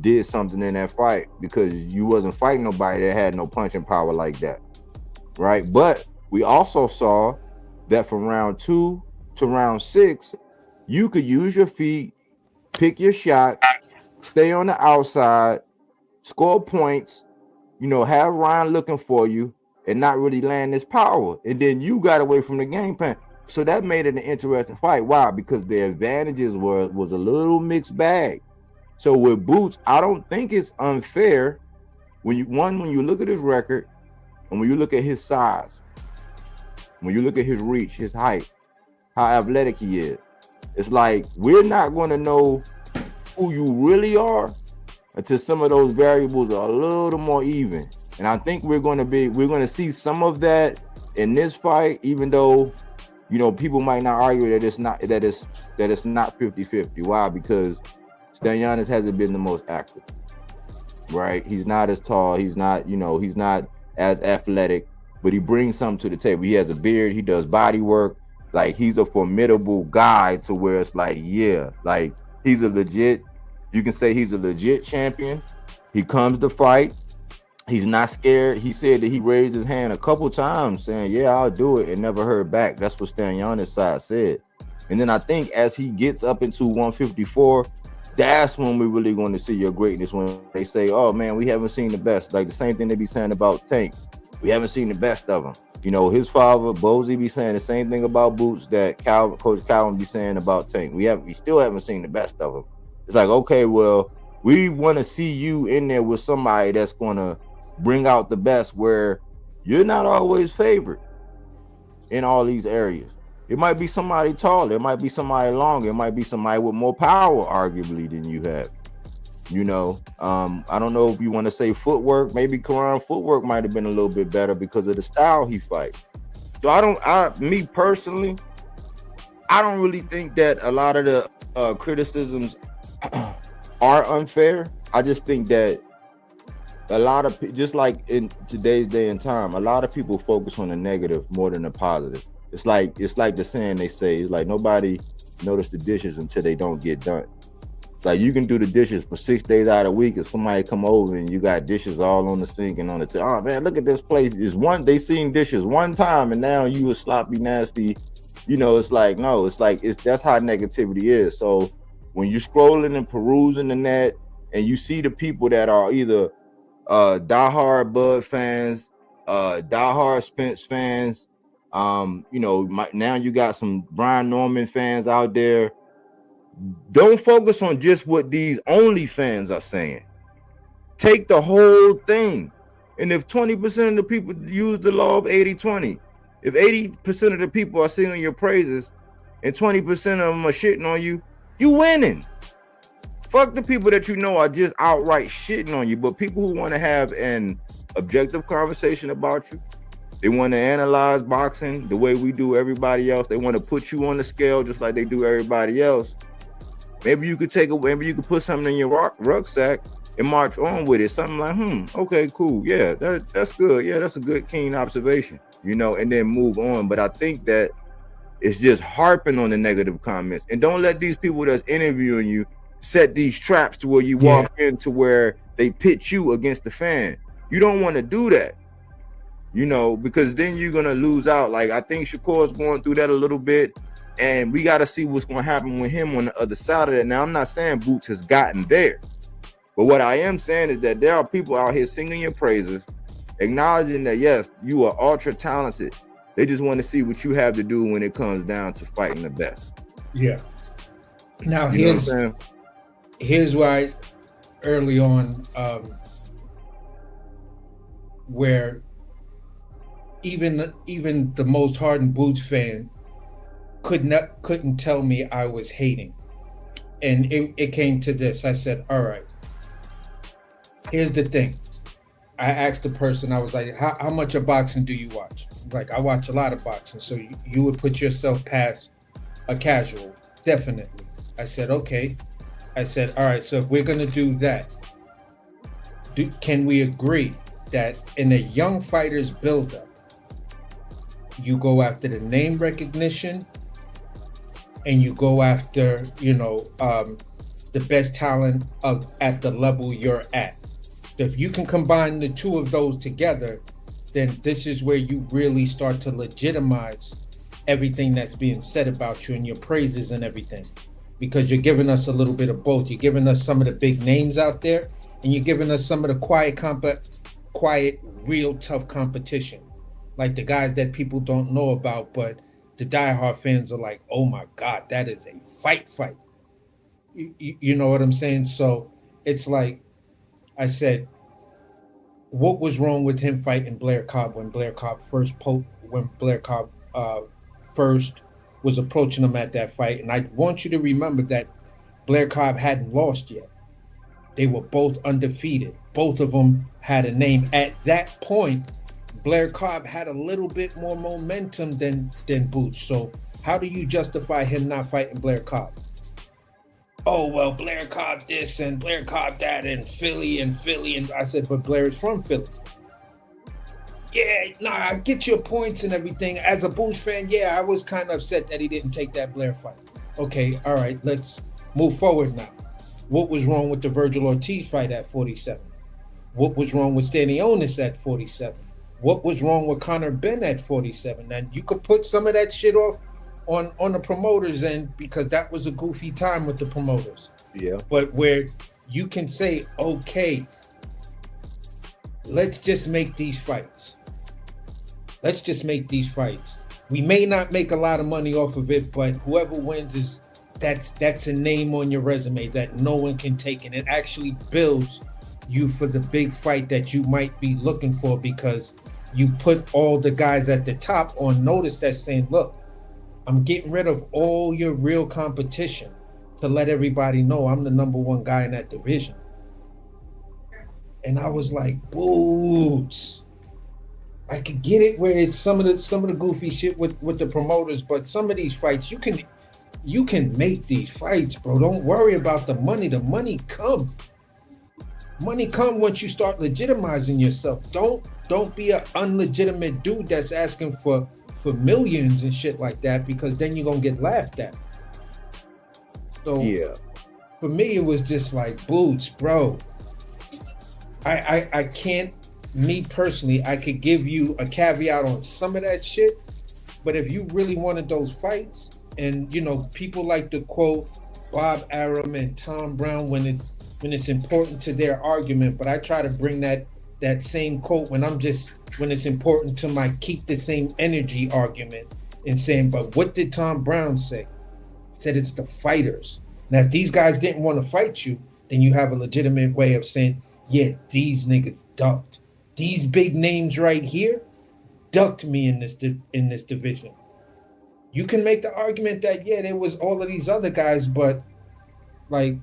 Speaker 4: did something in that fight, because you wasn't fighting nobody that had no punching power like that. Right. But we also saw that from round 2 to round 6, you could use your feet, pick your shots, stay on the outside, score points, have Ryan looking for you and not really land his power. And then you got away from the game plan. So that made it an interesting fight. Why? Because the advantages was a little mixed bag. So with Boots, I don't think it's unfair when you look at his record, and when you look at his size, when you look at his reach, his height, how athletic he is, it's like we're not going to know who you really are until some of those variables are a little more even. And I think we're going to see some of that in this fight, even though people might not argue that it's not 50-50. Why? Because Stanionis hasn't been the most active. Right? He's not as tall. He's not as athletic, but he brings something to the table. He has a beard. He does body work. Like, he's a formidable guy to where it's like, yeah, like he's a legit, you can say he's a legit champion. He comes to fight. He's not scared. He said that he raised his hand a couple times saying, yeah, I'll do it, and never heard back. That's what Stanionis' side said. And then I think as he gets up into 154, that's when we're really going to see your greatness, when they say, oh man, we haven't seen the best. Like the same thing they be saying about Tank. We haven't seen the best of him. His father, Bozy, be saying the same thing about Boots that Coach Calvin be saying about Tank. We still haven't seen the best of him. It's like, okay, well, we want to see you in there with somebody that's going to bring out the best, where you're not always favored in all these areas. It might be somebody taller. It might be somebody longer. It might be somebody with more power, arguably, than you have. I don't know if you want to say footwork. Maybe Karan footwork might have been a little bit better because of the style he fights. So me personally, I don't really think that a lot of the criticisms are unfair. I just think that a lot of, just like in today's day and time, a lot of people focus on the negative more than the positive. It's like the saying they say, it's like nobody notice the dishes until they don't get done. It's like you can do the dishes for 6 days out of the week, and somebody come over and you got dishes all on the sink and on the oh man, look at this place. They seen dishes one time and now you a sloppy, nasty. It's like, no, that's how negativity is. So when you're scrolling and perusing the net and you see the people that are either diehard Bud fans, diehard Spence fans, now you got some Brian Norman fans out there, Don't focus on just what these OnlyFans are saying. Take the whole thing. And if 20% of the people use the law of 80-20, if 80% of the people are singing your praises and 20% of them are shitting on you, you winning. Fuck the people that you know are just outright shitting on you, but people who want to have an objective conversation about you, they want to analyze boxing the way we do everybody else. They want to put you on the scale just like they do everybody else. Maybe you could put something in your rucksack and march on with it. Something like, okay, cool. Yeah, that's good. Yeah, that's a good, keen observation, and then move on. But I think that it's just harping on the negative comments. And don't let these people that's interviewing you set these traps to where you walk into where they pit you against the fan. You don't want to do that, because then you're going to lose out. Like, I think Shakur's going through that a little bit. And we got to see what's going to happen with him on the other side of that. Now, I'm not saying Boots has gotten there. But what I am saying is that there are people out here singing your praises, acknowledging that, yes, you are ultra talented. They just want to see what you have to do when it comes down to fighting the best.
Speaker 2: Yeah. Now, here's why early on, where even the most hardened Boots fan couldn't tell me I was hating. And it came to this. I said, all right, here's the thing. I asked the person, I was like, how much of boxing do you watch? Like, I watch a lot of boxing. So you would put yourself past a casual. Definitely. I said, okay. I said, all right, so if we're going to do that, can we agree that in a young fighter's buildup, you go after the name recognition and you go after, the best talent at the level you're at? If you can combine the two of those together, then this is where you really start to legitimize everything that's being said about you and your praises and everything, because you're giving us a little bit of both. You're giving us some of the big names out there, and you're giving us some of the quiet, real tough competition, like the guys that people don't know about, but the diehard fans are like, oh my God, that is a fight. You know what I'm saying? So it's like, I said, what was wrong with him fighting Blair Cobb when Blair Cobb first was approaching him at that fight? And I want you to remember that Blair Cobb hadn't lost yet. They were both undefeated. Both of them had a name. At that point, Blair Cobb had a little bit more momentum than Boots. So how do you justify him not fighting Blair Cobb? Oh, well, Blair Cobb this and Blair Cobb that and Philly. And I said, but Blair is from Philly. Yeah, I get your points and everything. As a Boots fan, I was kind of upset that he didn't take that Blair fight. Okay, all right, let's move forward now. What was wrong with the Virgil Ortiz fight at 47? What was wrong with Stanionis at 47? What was wrong with Conor Benn at 47? And you could put some of that shit off on the promoters end, because that was a goofy time with the promoters. Yeah. But where you can say, okay, let's just make these fights. We may not make a lot of money off of it, but whoever wins that's a name on your resume that no one can take, and it actually builds you for the big fight that you might be looking for, because you put all the guys at the top on notice that's saying, look, I'm getting rid of all your real competition to let everybody know I'm the number one guy in that division. And I was like, Boots. I could get it where it's some of the goofy shit with the promoters, but some of these fights you can make these fights, bro. Don't worry about the money. The money come. Money come once you start legitimizing yourself. Don't be an unlegitimate dude that's asking for millions and shit like that, because then you're gonna get laughed at. So for me, it was just like, Boots, bro. I can't, me personally, I could give you a caveat on some of that shit, but if you really wanted those fights, and people like to quote Bob Arum and Tom Brown when it's important to their argument, but I try to bring that same quote when it's important to my keep the same energy argument, and saying, but what did Tom Brown say? He said it's the fighters. Now, if these guys didn't want to fight you, then you have a legitimate way of saying, yeah, these niggas ducked. These big names right here ducked me in this division. You can make the argument that yeah, there was all of these other guys, but like,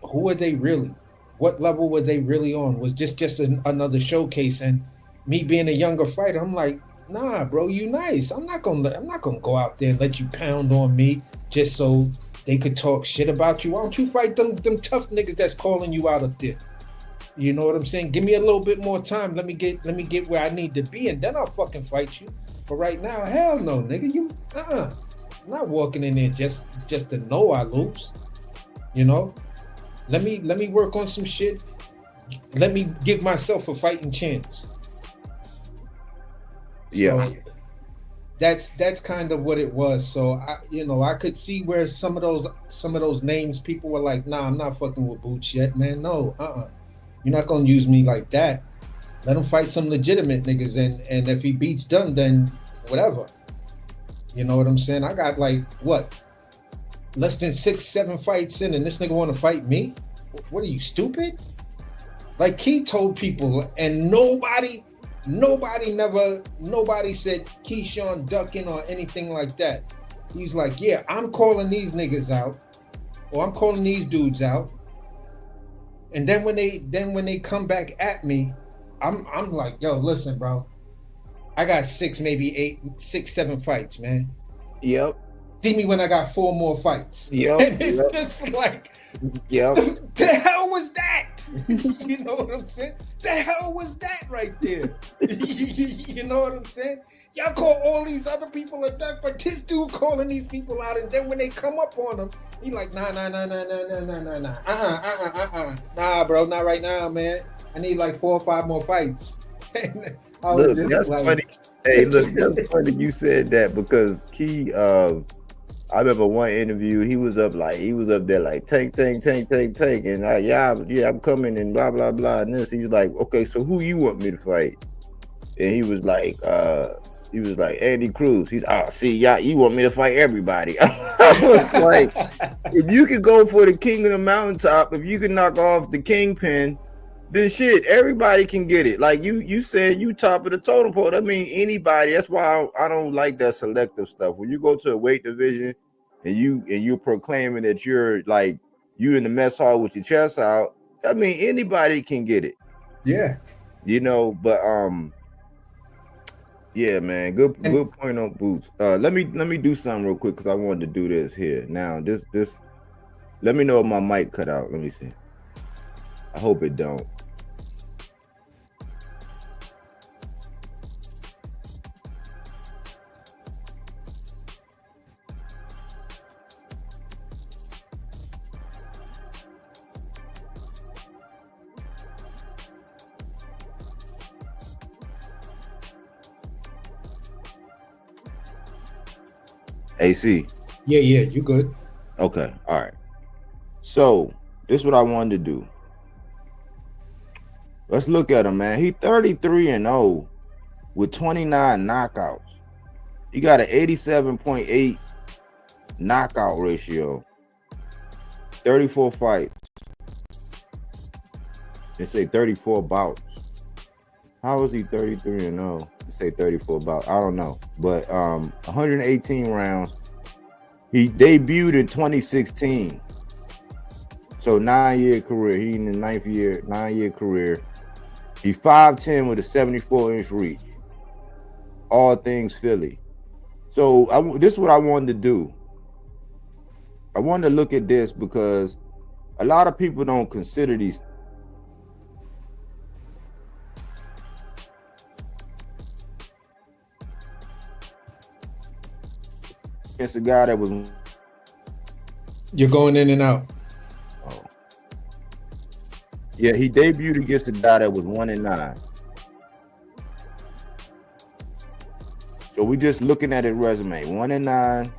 Speaker 2: who are they really? What level were they really on? Was this just another showcase? And me being a younger fighter, I'm like, nah, bro, you nice. I'm not gonna go out there and let you pound on me just so they could talk shit about you. Why don't you fight them tough niggas that's calling you out up there? You know what I'm saying? Give me a little bit more time. Let me get where I need to be, and then I'll fucking fight you. But right now, hell no, nigga. You I'm not walking in there just to know I lose. You know? Let me work on some shit. Let me give myself a fighting chance.
Speaker 4: Yeah.
Speaker 2: So that's kind of what it was. So I could see where some of those names people were like, nah, I'm not fucking with Boots yet, man. No, you're not gonna use me like that. Let him fight some legitimate niggas, and if he beats Dunn, then whatever. You know what I'm saying? I got like what? Less than 6-7 fights in, and this nigga want to fight me? What are you, stupid? Like Key told people, and nobody said Keyshawn ducking or anything like that. He's like, yeah, I'm calling these niggas out, or I'm calling these dudes out. And then when they come back at me, I'm like, yo, listen, bro, I got 6-7 fights, man.
Speaker 4: Yep.
Speaker 2: See me when I got 4 more fights.
Speaker 4: Yep.
Speaker 2: And it's just like,
Speaker 4: yep.
Speaker 2: The hell was that? You know what I'm saying? The hell was that right there? You know what I'm saying? Y'all call all these other people a duck, but this dude calling these people out, and then when they come up on him, he like, nah. Nah, bro, not right now, man. I need like 4 or 5 more fights.
Speaker 4: Look, that's like, funny. Hey, look, that's funny you said that, because Key, I remember one interview, he was up there like tank, and I'm coming and blah blah blah. And this, he was like, okay, so who you want me to fight? And he was like Andy Cruz. He's you want me to fight everybody? I was like, if you could go for the king of the mountaintop, if you can knock off the kingpin, then shit, everybody can get it. Like you said, you top of the totem pole. I mean, anybody. That's why I don't like that selective stuff. When you go to a weight division and you're proclaiming that you're like you in the mess hall with your chest out, I mean, anybody can get it.
Speaker 2: Yeah.
Speaker 4: You know, but yeah, man, good point on Boots. Let me do something real quick because I wanted to do this here. Now, this let me know if my mic cut out. Let me see. I hope it don't. AC.
Speaker 2: Yeah, you good.
Speaker 4: Okay, all right. So this is what I wanted to do. Let's look at him, man. He 33-0 with 29 knockouts. He got an 87.8 knockout ratio. 34 fights. They say 34 bouts. How is he 33-0? Say 34 bouts. I don't know. But 118 rounds. He debuted in 2016. So 9-year career. He in the 9-year career. He 5'10" with a 74-inch reach. All things Philly. So this is what I wanted to do. I wanted to look at this because a lot of people don't consider these. It's a guy that was.
Speaker 2: You're going in and out.
Speaker 4: Oh. Yeah, he debuted against a guy that was 1-9. So we just looking at his resume: 1-9,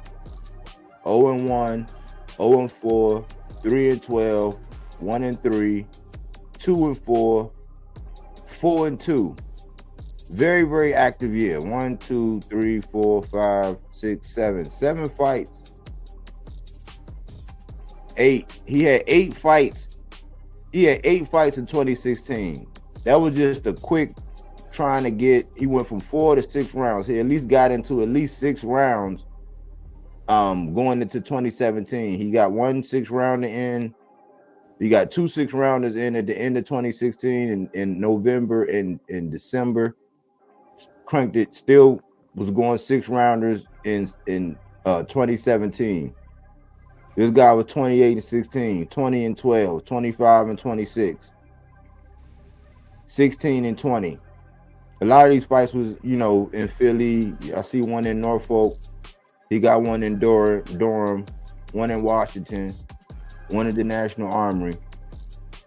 Speaker 4: 0-1, 0-4, 3-12, 1-3, 2-4, 4-2. Very, very active year. 1, 2, 3, 4, 5, 6, 7. 7 fights. He had 8 fights. He had 8 fights in 2016. That was just a quick trying to get. He went from 4 to 6 rounds. He at least got into at least 6 rounds. Going into 2017, he got 1 6-rounder in. He got 2 6-rounders in at the end of 2016 in November and in December. Cranked it. Still was going 6-rounders in 2017. This guy was 28 and 16, 20 and 12, 25 and 26, 16 and 20. A lot of these fights was, in Philly. I see one in Norfolk. He got one in Durham, one in Washington, one in the National Armory.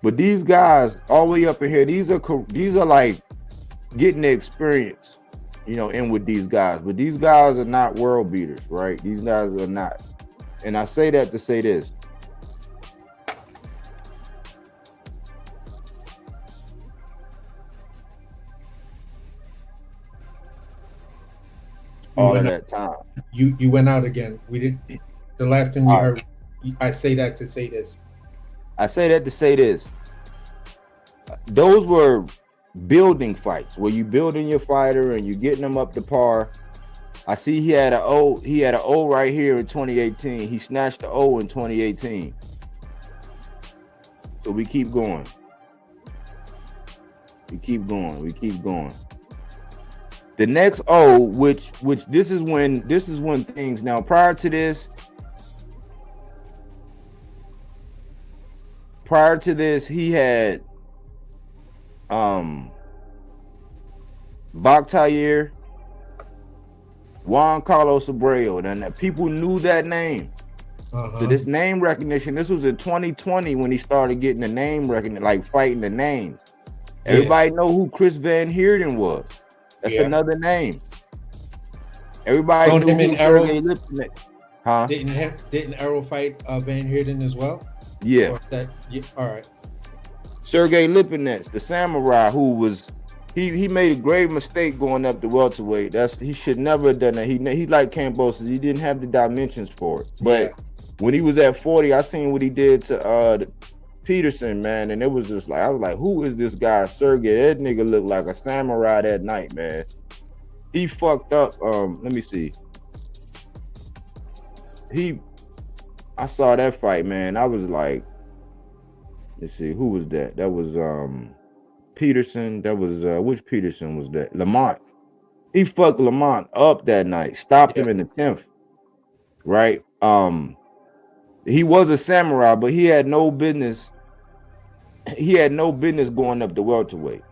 Speaker 4: But these guys all the way up in here, these are like getting the experience, in with these guys. But these guys are not world beaters, right? These guys are not. And I say that to say this. All of that time.
Speaker 2: You went out again. We did. The last time we heard, I say that to say this.
Speaker 4: I say that to say this. Those were building fights where you building your fighter and you getting them up to par. I see he had an O right here in 2018. He snatched the O in 2018. So we keep going. We keep going. The next O, which this is when things, now prior to this, he had Bakhtiar, Juan Carlos Abreu, and people knew that name. So this name recognition, this was in 2020 when he started getting the name recognition, like fighting the names. Everybody know who Chris Van Heerden was. That's another name. Everybody knew who Sergey Lipinets. Huh?
Speaker 2: Didn't Errol fight Van Heerden as well?
Speaker 4: Yeah.
Speaker 2: All right.
Speaker 4: Sergey Lipinets, the samurai, who was he made a grave mistake going up to welterweight. He should never have done that. He like Kambosos. He didn't have the dimensions for it. But when he was at 40, I seen what he did to Peterson, man, and it was just like, I was like, who is this guy, Sergey? That nigga looked like a samurai that night, man. He fucked up. Let me see. I saw that fight, man. I was like, let's see, who was that? That was Peterson. That was which Peterson was that? Lamont. He fucked Lamont up that night. Stopped him in the 10th. Right? He was a samurai, but he had no business. He had no business going up to welterweight.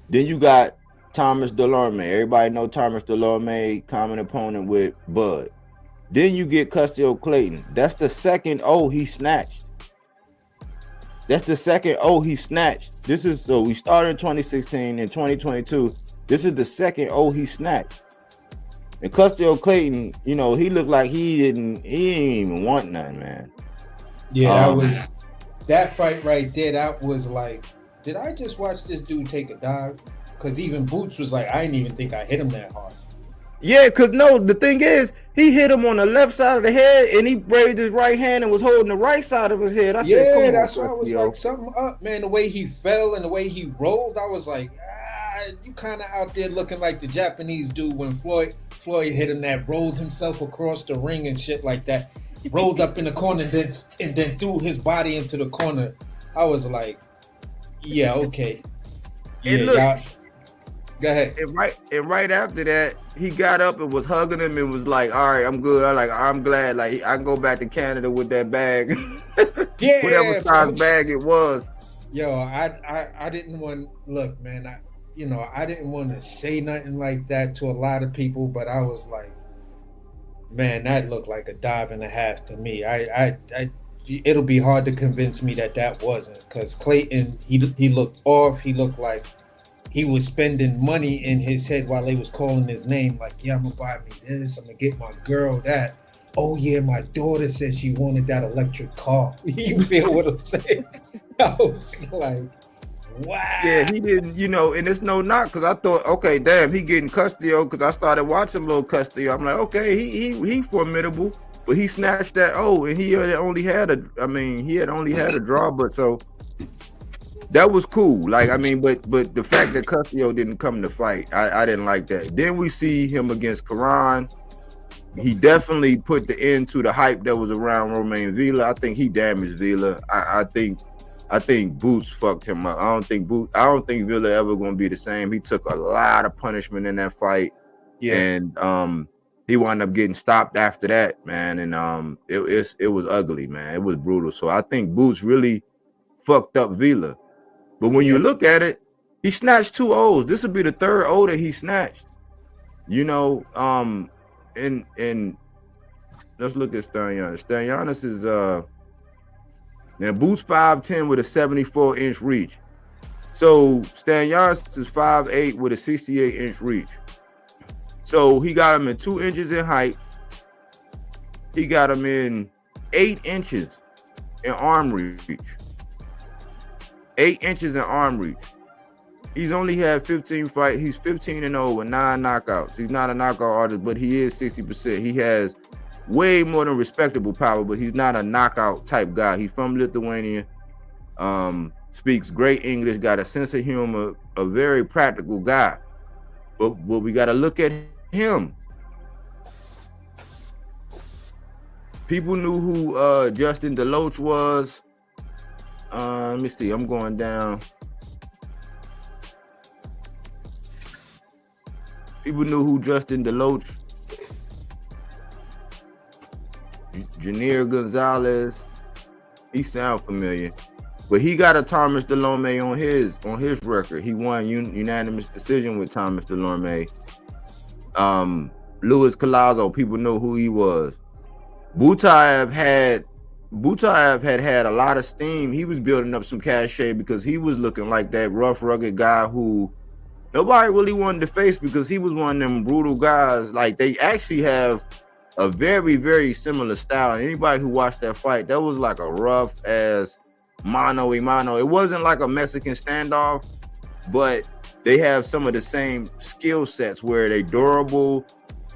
Speaker 4: Then you got Thomas Delorme. Everybody know Thomas Delorme, common opponent with Bud. Then you get Custio Clayton. That's the second O he snatched. This is, so we started in 2016 and 2022. This is the second O he snatched. And Custio Clayton, he looked like he didn't even want nothing, man.
Speaker 2: Yeah, that fight right there, that was like, did I just watch this dude take a dive? Because even Boots was like, I didn't even think I hit him that hard.
Speaker 4: Yeah, because no, the thing is, he hit him on the left side of the head and he raised his right hand and was holding the right side of his head. I said, come on,
Speaker 2: that's why I was like, something up, man. The way he fell and the way he rolled, I was like, you kind of out there looking like the Japanese dude when Floyd hit him that rolled himself across the ring and shit like that. Rolled up in the corner and then threw his body into the corner. I was like, yeah, okay. Yeah,
Speaker 4: look,
Speaker 2: go ahead.
Speaker 4: And right after that, he got up and was hugging him and was like, all right, I'm good. I'm glad. Like, I can go back to Canada with that bag. Whatever size bag it was.
Speaker 2: Yo, I didn't want, look, man, I didn't want to say nothing like that to a lot of people, but I was like, man, that looked like a dive and a half to me. It'll be hard to convince me that wasn't, because Clayton, he looked off. He looked like he was spending money in his head while they was calling his name. Like, yeah, I'm gonna buy me this. I'm gonna get my girl that. Oh yeah, my daughter said she wanted that electric car. You feel what I'm saying? I was like, wow.
Speaker 4: Yeah, he didn't, and it's no knock, because I thought, okay, damn, he getting Custio, because I started watching little Custio. I'm like, okay, he formidable. But he snatched that and he had only had a draw, but so that was cool. Like, I mean, but the fact that Custio didn't come to fight, I didn't like that. Then we see him against Karan. He definitely put the end to the hype that was around Romain Villa. I think he damaged Villa. I think Boots fucked him up. I don't think Villa ever gonna be the same. He took a lot of punishment in that fight. Yeah. And he wound up getting stopped after that, man. And it was ugly, man. It was brutal. So I think Boots really fucked up Villa. But when you look at it, he snatched 2 O's. This would be the 3rd O that he snatched. You know, and let's look at Stanionis. Stanionis is now Boots 5'10" with a 74-inch reach. So Stanionis is 5'8" with a 68-inch reach. So he got him in 2 inches in height. He got him in 8 inches in arm reach. 8 inches in arm reach. He's only had 15 fights. He's 15-0 with 9 knockouts. He's not a knockout artist, but he is 60%. He has way more than respectable power, but he's not a knockout type guy. He's from Lithuania. Speaks great English, got a sense of humor, a very practical guy. But we got to look at him. People knew who Justin DeLoach was. Let me see. I'm going down. People knew who Justin DeLoach, Janier Gonzalez. He sound familiar, but he got a Thomas Delorme on his record. He won unanimous decision with Thomas Delorme. Luis Collazo, people know who he was. Butaev had a lot of steam. He was building up some cachet because he was looking like that rough, rugged guy who nobody really wanted to face because he was one of them brutal guys. Like, they actually have a very, very similar style. And anybody who watched that fight, that was like a rough ass mano a mano. It wasn't like a Mexican standoff, but they have some of the same skill sets where they durable.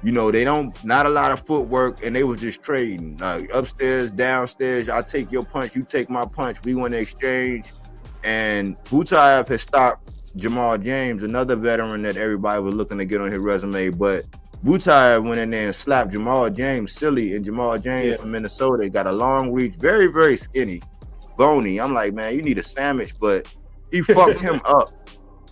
Speaker 4: You know, they not a lot of footwork, and they was just trading upstairs, downstairs. I take your punch, you take my punch. We want to exchange. And Butaev has stopped Jamal James, another veteran that everybody was looking to get on his resume. But Butaev went in there and slapped Jamal James silly. And Jamal James from Minnesota got a long reach, very, very skinny, bony. I'm like, man, you need a sandwich, but he fucked him up.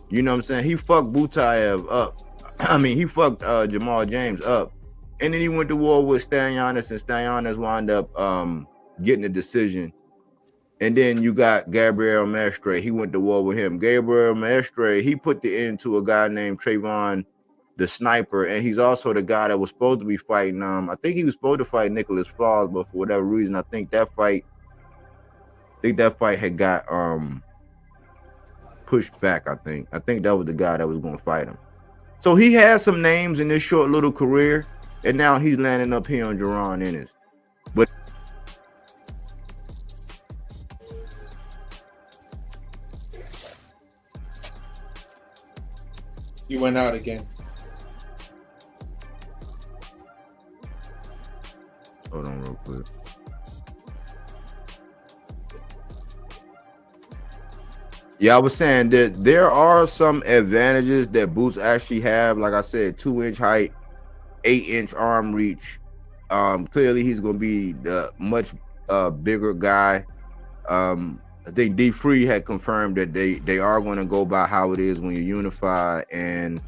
Speaker 4: You know what I'm saying? He fucked Butaev up. I mean, he fucked Jamal James up. And then he went to war with Stanionis, and Stanionis wound up getting a decision. And then you got Gabriel Mestre. He went to war with him. Gabriel Mestre, he put the end to a guy named Trayvon the Sniper, and he's also the guy that was supposed to be fighting. I think he was supposed to fight Nicholas Flaws, but for whatever reason, I think that fight had got pushed back. I think that was the guy that was going to fight him. So he has some names in this short little career, and now he's landing up here on Jaron Ennis. But
Speaker 2: you went out again.
Speaker 4: Hold on real quick. Yeah, I was saying that there are some advantages that Boots actually have. Like I said, 2-inch height, 8-inch arm reach. Clearly, he's going to be the much bigger guy. I think D Free had confirmed that they are going to go by how it is when you unify, and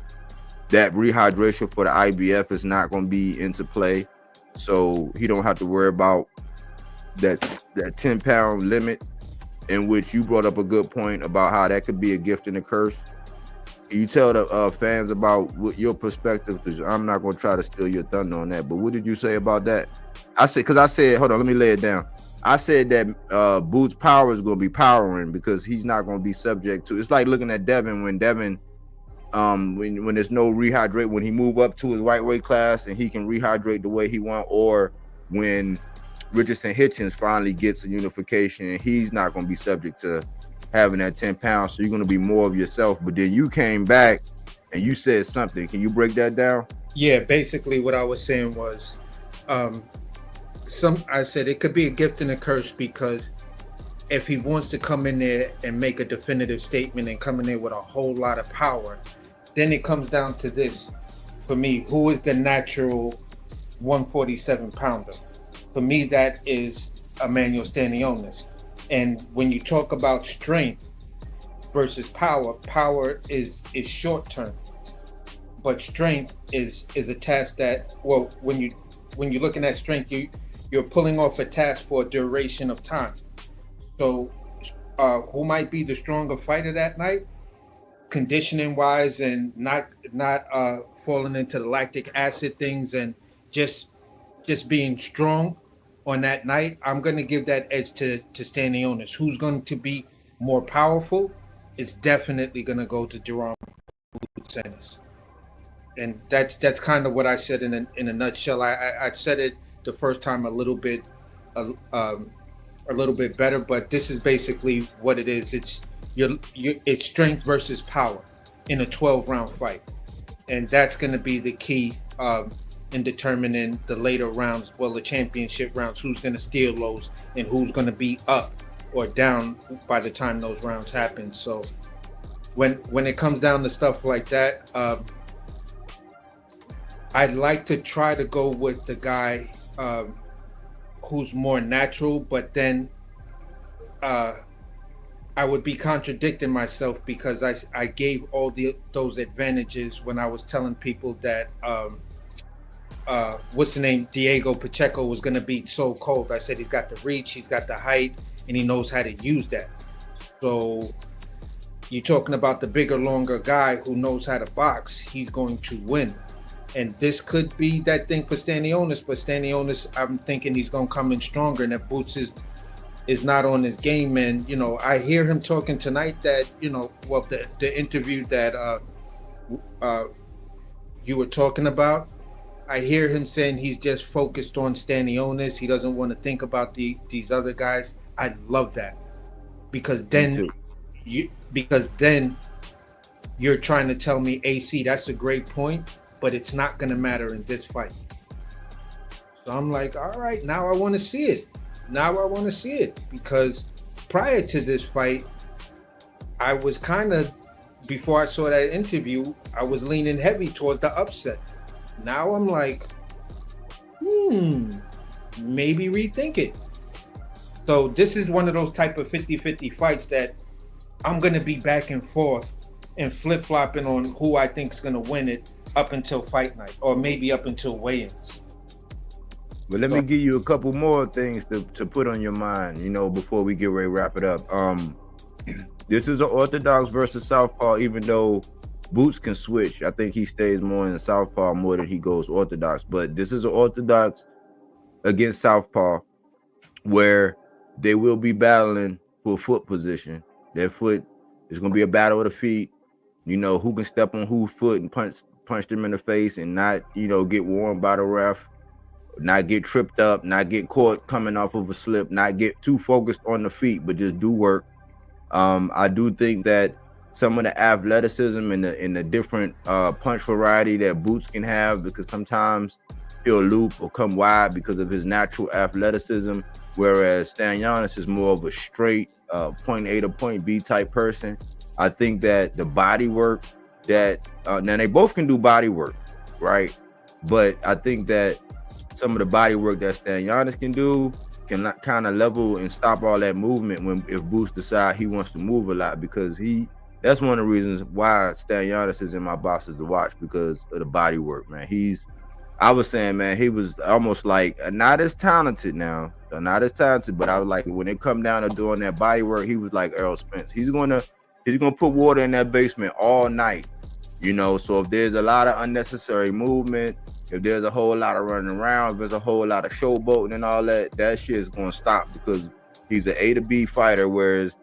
Speaker 4: that rehydration for the IBF is not going to be into play. So he don't have to worry about that 10-pound limit, in which you brought up a good point about how that could be a gift and a curse. You tell the fans about what your perspective, because I'm not going to try to steal your thunder on that. But what did you say about that? I said, hold on, let me lay it down. I said that Boots' power is going to be powering because he's not going to be subject to. It's like looking at Devin when when there's no rehydrate, when he move up to his white weight class and he can rehydrate the way he want, or when Richardson Hitchens finally gets a unification and he's not going to be subject to having that 10 pounds. So you're going to be more of yourself. But then you came back and you said something. Can you break that down?
Speaker 2: Yeah, basically what I was saying was I said it could be a gift and a curse, because if he wants to come in there and make a definitive statement and come in there with a whole lot of power, then it comes down to this for me: who is the natural 147 pounder? For me, that is Emmanuel Stanionis. And when you talk about strength versus power, power is short term, but strength is a task that, well, when you're looking at strength, you're pulling off a task for a duration of time. So who might be the stronger fighter that night, conditioning wise, and not falling into the lactic acid things, and just being strong on that night? I'm going to give that edge to Stanionis. Who's going to be more powerful? It's definitely going to go to Jaron Ennis. And that's kind of what I said in a nutshell. I said it the first time a little bit better, but this is basically what it is. It's it's strength versus power in a 12-round fight, and that's going to be the key in determining the later rounds, well, the championship rounds, who's going to steal those and who's going to be up or down by the time those rounds happen. So when it comes down to stuff like that, I'd like to try to go with the guy who's more natural, but then I would be contradicting myself, because I gave all those advantages when I was telling people that what's the name, Diego Pacheco was going to beat So Cold. I said he's got the reach, he's got the height, and he knows how to use that. So you're talking about the bigger, longer guy who knows how to box, he's going to win. And this could be that thing for Stanionis, but Stanionis, I'm thinking he's going to come in stronger, and that Boots is not on his game. And, I hear him talking tonight that, well, the interview that you were talking about, I hear him saying he's just focused on Stanionis. He doesn't want to think about these other guys. I love that, because then you're trying to tell me, AC, that's a great point, but it's not going to matter in this fight. So I'm like, all right, now I want to see it. Because prior to this fight, I was kind of, before I saw that interview, I was leaning heavy towards the upset. Now I'm like, maybe rethink it. So this is one of those type of 50-50 fights that I'm going to be back and forth and flip-flopping on who I think is going to win it up until fight night, or maybe up until weigh-ins.
Speaker 4: But let me give you a couple more things to put on your mind, before we get ready to wrap it up. This is an orthodox versus southpaw, even though Boots can switch. I think he stays more in the southpaw more than he goes orthodox. But this is an orthodox against southpaw, where they will be battling for foot position. Their foot is going to be a battle of the feet. Who can step on whose foot and punch them in the face and not, get warned by the ref, not get tripped up, not get caught coming off of a slip, not get too focused on the feet, but just do work. I do think that some of the athleticism in the different punch variety that Boots can have, because sometimes he'll loop or come wide because of his natural athleticism, whereas Stanionis is more of a straight point A to point B type person. I think that the body work that now they both can do body work, right? But I think that some of the body work that Stanionis can do can kind of level and stop all that movement if Boots decide he wants to move a lot, because that's one of the reasons why Stanionis is in my boxes to watch, because of the body work, man. I was saying, man, he was almost like not as talented, but I was like, when it come down to doing that body work, he was like Errol Spence. He's gonna put water in that basement all night, so if there's a lot of unnecessary movement, if there's a whole lot of running around, if there's a whole lot of showboating and all that shit is going to stop, because he's an A to B fighter, whereas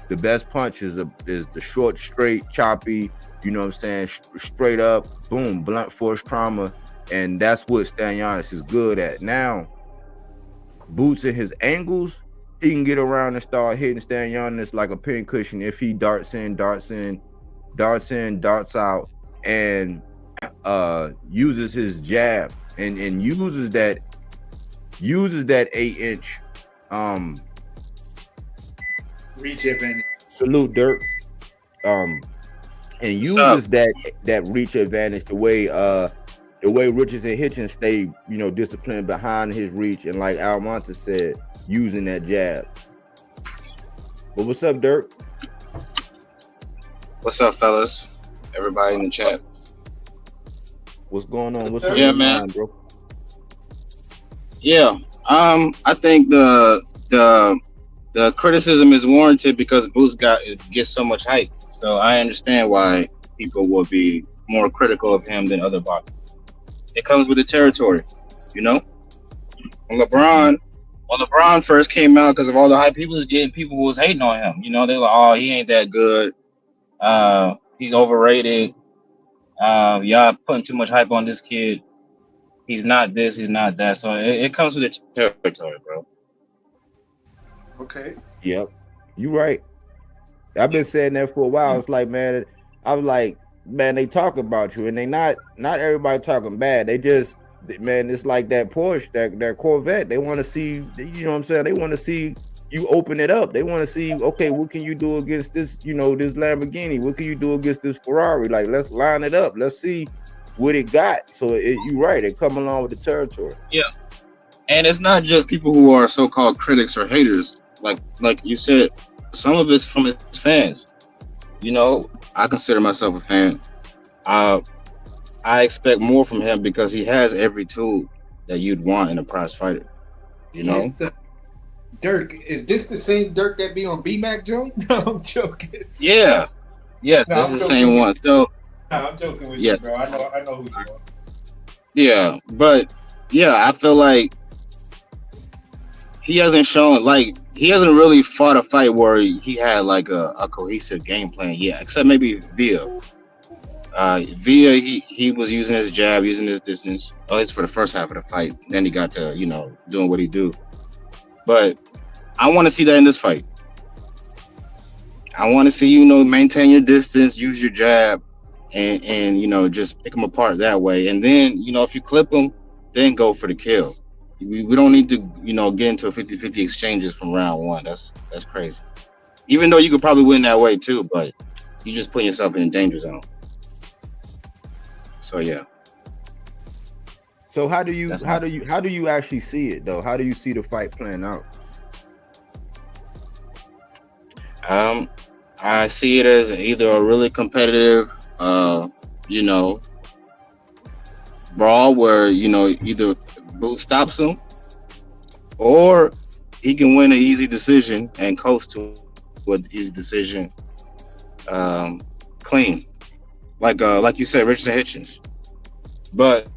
Speaker 4: the best punch is the short, straight, choppy, straight up, boom, blunt force trauma, and that's what Stanionis is good at. Now, Boots in his angles, he can get around and start hitting Stanionis like a pin cushion if he darts in, darts out, and uses his jab and uses that uses that 8-inch
Speaker 2: Reach advantage.
Speaker 4: salute Dirk. And
Speaker 5: What's up?
Speaker 4: uses that reach advantage the way Richards and Hitchens stay, disciplined behind his reach, and like Almonte said, using that jab. But what's up, Dirk?
Speaker 5: What's up, fellas? Everybody in the chat.
Speaker 4: What's going on? What's on
Speaker 5: Yeah,
Speaker 4: your
Speaker 5: man.
Speaker 4: mind, bro?
Speaker 5: Yeah. I think the criticism is warranted because Boots gets so much hype. So I understand why people will be more critical of him than other boxers. It comes with the territory, you know. When LeBron first came out, because of all the hype he was getting, people was hating on him. You know, they were like, "Oh, he ain't that good. He's overrated. Y'all putting too much hype on this kid. He's not this. He's not that." So it comes with the territory, bro.
Speaker 2: Okay.
Speaker 4: Yep, you right. I've been saying that for a while. It's like, man, I was like, man, they talk about you, and they not everybody talking bad. They just, man, it's like that Porsche, that Corvette. They want to see, you know what I'm saying? They want to see you open it up. They want to see, okay, what can you do against this, this Lamborghini? What can you do against this Ferrari? Like, let's line it up. Let's see what it got. So you're right. It come along with the territory.
Speaker 5: Yeah, and it's not just people who are so-called critics or haters. Like you said, some of it's from his fans. You know, I consider myself a fan. I expect more from him because he has every tool that you'd want in a prize fighter. You know,
Speaker 2: Dirk, is this the same Dirk that be on BMAC joint? No, I'm joking.
Speaker 5: yeah,
Speaker 2: No,
Speaker 5: this
Speaker 2: I'm
Speaker 5: is the
Speaker 2: joking
Speaker 5: same
Speaker 2: with
Speaker 5: one. So
Speaker 2: No, I'm joking with
Speaker 5: yes.
Speaker 2: you, bro. I know who you are.
Speaker 5: Yeah, but yeah, I feel like he hasn't really fought a fight where he had like a cohesive game plan yet, except maybe Villa. Villa, he was using his jab, using his distance, at least for the first half of the fight. Then he got to, doing what he do. But I want to see that in this fight. I want to see, maintain your distance, use your jab, and just pick them apart that way. And then, if you clip them, then go for the kill. We don't need to, get into a 50-50 exchanges from round one. That's crazy. Even though you could probably win that way too, but you just put yourself in a danger zone. So yeah.
Speaker 4: So how do you actually see it though? How do you see the fight playing out?
Speaker 5: I see it as either a really competitive, brawl where either Boots stops him, or he can win an easy decision and coast to an easy decision, clean, like you said, Richardson Hitchens. But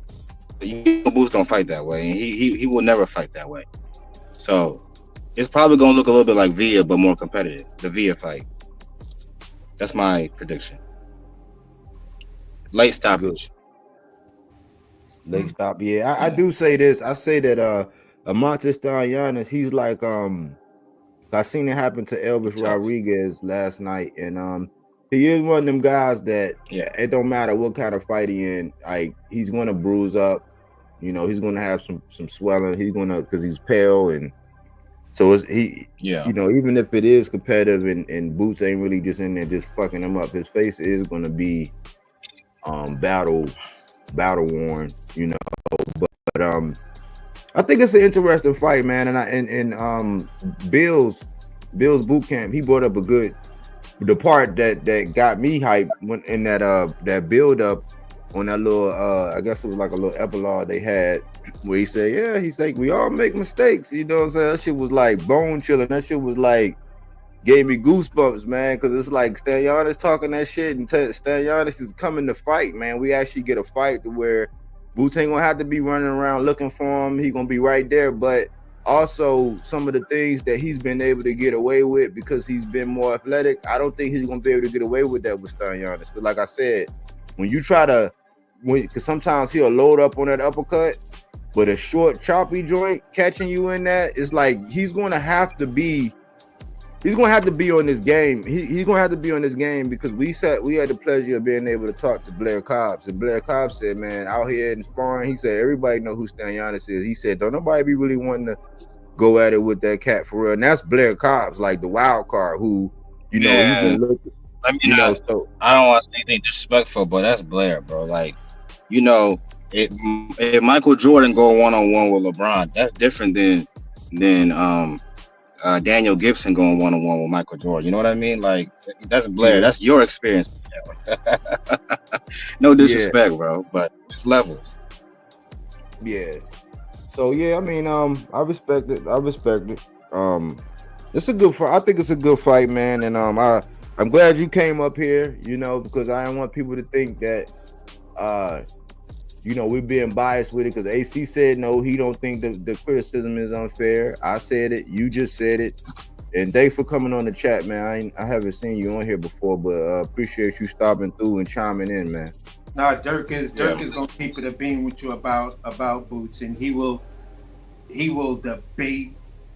Speaker 5: Boots don't fight that way, and he will never fight that way. So it's probably gonna look a little bit like Villa, but more competitive. The Villa fight. That's my prediction. Late stoppage.
Speaker 4: Late stop. Yeah, I do say this. I say that Amonte Giannis, he's like I seen it happen to Elvis Rodriguez last night, and he is one of them guys that it don't matter what kind of fight he in, like he's gonna bruise up, he's gonna have some swelling, he's gonna, because he's pale, and so even if it is competitive and Boots ain't really just in there just fucking him up, his face is gonna be battle worn, but I think it's an interesting fight, man. And Bill's boot camp, he brought up the part that got me hyped when in that build up on that little I guess it was like a little epilogue they had where he said, he's like, we all make mistakes, you know what I'm saying? That shit was like bone chilling. That shit was like gave me goosebumps, man, because it's like Stanyanis talking that shit, and Stanyanis is coming to fight, man. We actually get a fight to where Boots ain't gonna have to be running around looking for him. He gonna be right there, but also some of the things that he's been able to get away with because he's been more athletic, I don't think he's gonna be able to get away with that with Stanyanis. But like I said, when you try to, because sometimes he'll load up on that uppercut, but a short choppy joint catching you in that, it's like he's gonna have to be he's gonna have to be on this game. He's gonna have to be on this game because we had the pleasure of being able to talk to Blair Cobbs, and Blair Cobbs said, "Man, out here in sparring, he said everybody know who Stanionis is. He said, don't nobody be really wanting to go at it with that cat for real." And that's Blair Cobbs, like the wild card, who he's been looking.
Speaker 5: I mean, so I don't want to say anything disrespectful, but that's Blair, bro. Like, if Michael Jordan go 1-on-1 with LeBron, that's different than Daniel Gibson going 1-on-1 with Michael Jordan. You know what I mean? Like, that's Blair. That's your experience. No disrespect, bro, but it's levels.
Speaker 4: Yeah. So yeah, I mean, I respect it. It's a good fight. I think it's a good fight, man. And I'm glad you came up here, because I don't want people to think that we're being biased with it, because AC said no, he don't think the criticism is unfair. I said it, you just said it. And thanks for coming on the chat, man. I haven't seen you on here before, but appreciate you stopping through and chiming in, man.
Speaker 2: Nah, Dirk is gonna keep it a beam with you about Boots, and he will debate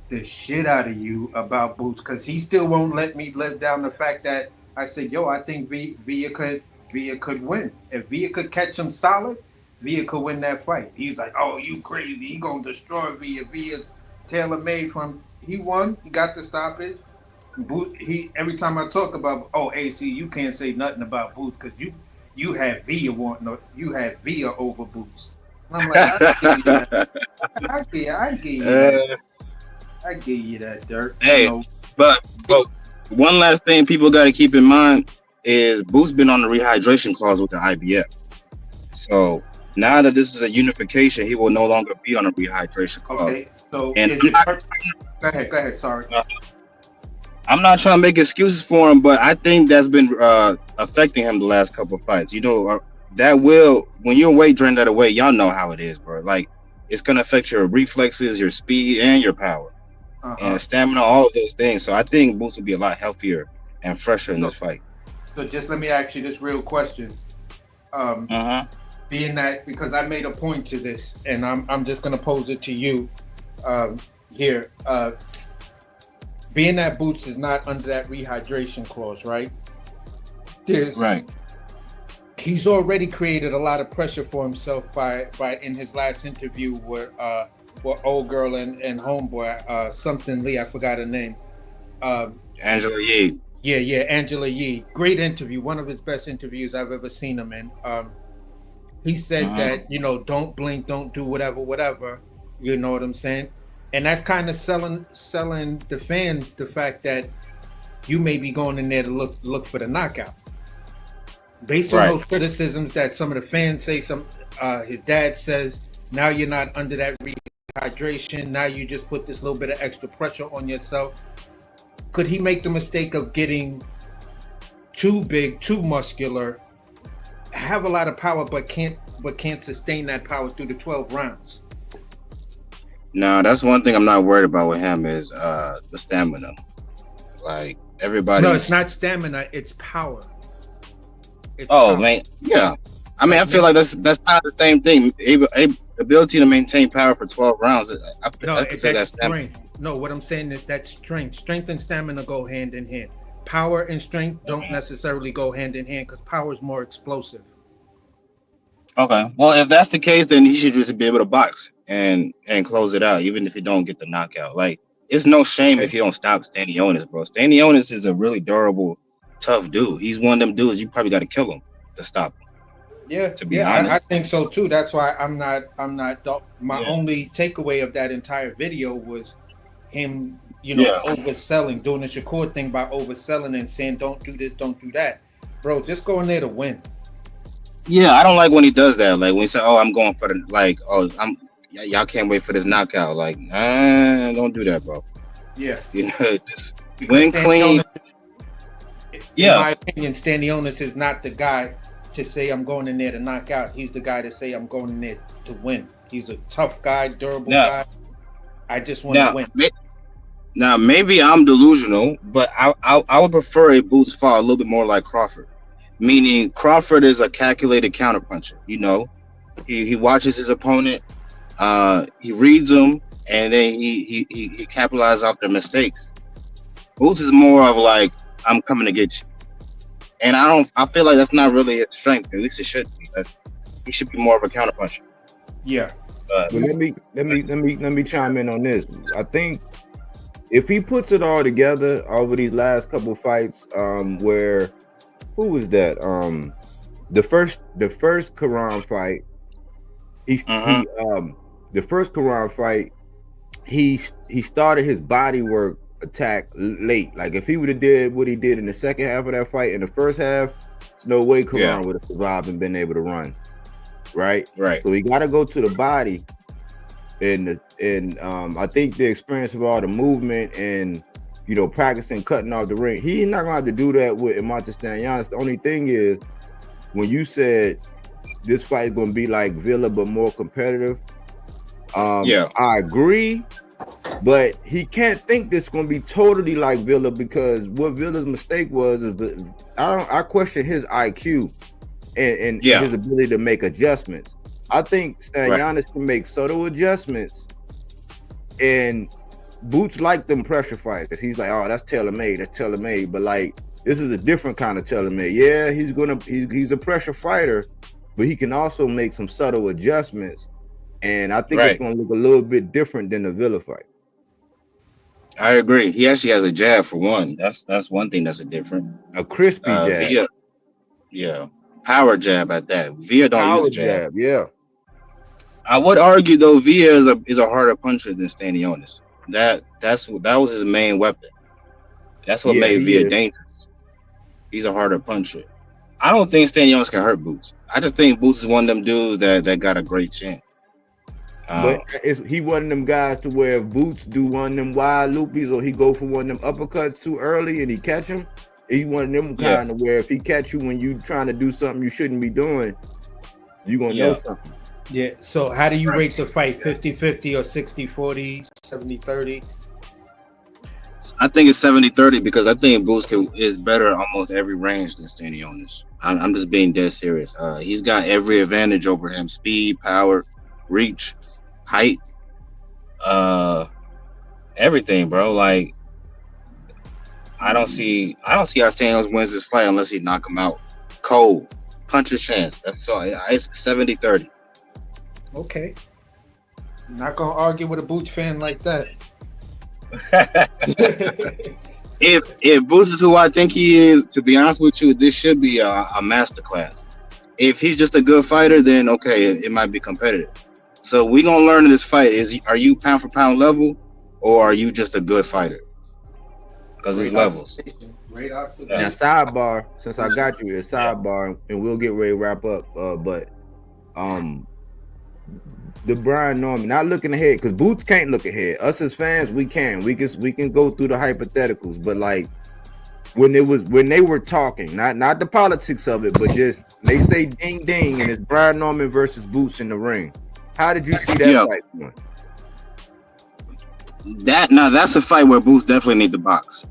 Speaker 2: the shit out of you about Boots, because he still won't let me live down the fact that I said, I think Villa could win. If Villa could catch him solid, Villa could win that fight. He's like, oh, you crazy. He gonna destroy Villa. Villa's tailor-made from, he won. He got the stoppage. Every time I talk about, AC, you can't say nothing about Boots because you had Villa over Boots. And I'm like, I give you that, Dirk.
Speaker 5: Hey, but one last thing people got to keep in mind is Boots been on the rehydration clause with the IBF. So now that this is a unification, he will no longer be on a rehydration clause.
Speaker 2: Okay, so
Speaker 5: and
Speaker 2: is it Go ahead. Sorry.
Speaker 5: I'm not trying to make excuses for him, but I think that's been affecting him the last couple of fights. That will, when you're weight drained out of weight, y'all know how it is, bro. Like, it's gonna affect your reflexes, your speed, and your power, and stamina, all of those things. So I think Boots will be a lot healthier and fresher in this fight. So
Speaker 2: just let me ask you this real question. Being that, because I made a point to this, and I'm just gonna pose it to you here. Being that Boots is not under that rehydration clause, right?
Speaker 5: Right.
Speaker 2: He's already created a lot of pressure for himself by in his last interview with old girl and homeboy, something Lee, I forgot her name.
Speaker 5: Angela Yee.
Speaker 2: Yeah, Angela Yee. Great interview, one of his best interviews I've ever seen him in. He said that, don't blink, don't do whatever. You know what I'm saying? And that's kind of selling the fans the fact that you may be going in there to look for the knockout. Based on those criticisms that some of the fans say, his dad says, now you're not under that rehydration. Now you just put this little bit of extra pressure on yourself. Could he make the mistake of getting too big, too muscular, have a lot of power, but can't sustain that power through the 12 rounds?
Speaker 5: No, that's one thing I'm not worried about with him is the stamina. Like everybody.
Speaker 2: No, it's not stamina, it's power.
Speaker 5: Man, yeah. I mean, I feel like that's not the same thing. Ability to maintain power for 12 rounds.
Speaker 2: That's strength. No, what I'm saying is that's strength. Strength and stamina go hand in hand. Power and strength don't necessarily go hand in hand because power is more explosive.
Speaker 5: Okay. Well, if that's the case, then he should just be able to box and close it out, even if he don't get the knockout. Like, it's no shame if he don't stop Stanionis, bro. Stanionis is a really durable, tough dude. He's one of them dudes you probably got to kill him to stop him.
Speaker 2: Yeah, to be honest. I think so too. That's why I'm not. My only takeaway of that entire video was him, overselling, doing the Shakur thing by overselling and saying, "Don't do this, don't do that." Bro, just go in there to win.
Speaker 5: Yeah, I don't like when he does that. Like when he said, "Oh, I'm going for y'all can't wait for this knockout." Like, don't do that, bro.
Speaker 2: Yeah,
Speaker 5: just win clean.
Speaker 2: In my opinion, Stanionis is not the guy to say I'm going in there to knock out. He's the guy to say I'm going in there to win. He's a tough guy, durable guy. I just want to win.
Speaker 5: Now, maybe I'm delusional, but I would prefer a Boots fought a little bit more like Crawford. Meaning Crawford is a calculated counterpuncher. He watches his opponent, he reads them, and then he capitalizes off their mistakes. Boots is more of like, I'm coming to get you. And I feel like that's not really his strength. At least it should be. He should be more of a counterpuncher.
Speaker 2: Yeah.
Speaker 5: But
Speaker 4: But let me chime in on this. I think if he puts it all together over these last couple fights, where who was that? The first Quran fight, the first Quran fight, he started his body work attack late. Like if he would have did what he did in the second half of that fight in the first half, there's no way Quran would have survived and been able to run. Right. So he got to go to the body, and I think the experience of all the movement and practicing cutting off the ring, he's not gonna have to do that with Imanta Stanionis. The only thing is, when you said this fight is gonna be like Villa but more competitive, I agree, but he can't think this is gonna be totally like Villa, because what Villa's mistake was is I question his IQ and his ability to make adjustments. I think Stanionis can make subtle adjustments, and Boots like them pressure fights because he's like, oh, that's tailor-made, but like this is a different kind of tailor-made. Yeah, he's a pressure fighter, but he can also make some subtle adjustments, and I think it's gonna look a little bit different than the Villa fight.
Speaker 5: I agree. He actually has a jab for one. That's one thing that's a different.
Speaker 4: A crispy jab.
Speaker 5: Villa, power jab at that. Villa don't use a jab.
Speaker 4: Yeah.
Speaker 5: I would argue though, Villa is a harder puncher than Stanionis. That was his main weapon. That's what made Villa dangerous. He's a harder puncher. I don't think Stanionis can hurt Boots. I just think Boots is one of them dudes that got a great chin.
Speaker 4: But he one of them guys to where if Boots do one of them wide loopies or he go for one of them uppercuts too early and he catch him, he one of them kind of where if he catch you when you trying to do something you shouldn't be doing, you gonna know something.
Speaker 2: Yeah. So how do you rate the fight? 50-50 or 60-40, 70-30?
Speaker 5: I think it's 70-30 because I think Boots is better at almost every range than Stanionis. I'm just being dead serious. He's got every advantage over him: speed, power, reach, height, everything, bro. Like I don't see how Stanionis wins this fight unless he knock him out cold. Punch his chance. That's all. It's 70-30.
Speaker 2: Okay. Not gonna argue with a Boots fan like that.
Speaker 5: If Boots is who I think he is, to be honest with you, this should be a masterclass. If he's just a good fighter, then okay, it might be competitive. So we gonna learn in this fight are you pound for pound level, or are you just a good fighter? Because there's levels.
Speaker 2: Great observation.
Speaker 4: Now sidebar, since I got you, it's sidebar, and we'll get ready to wrap up. But the Brian Norman, not looking ahead, because Boots can't look ahead. Us as fans, we can go through the hypotheticals, but like when they were talking, not the politics of it, but just they say ding ding, and it's Brian Norman versus Boots in the ring. How did you see that fight going?
Speaker 5: That's a fight where Boots definitely need to box.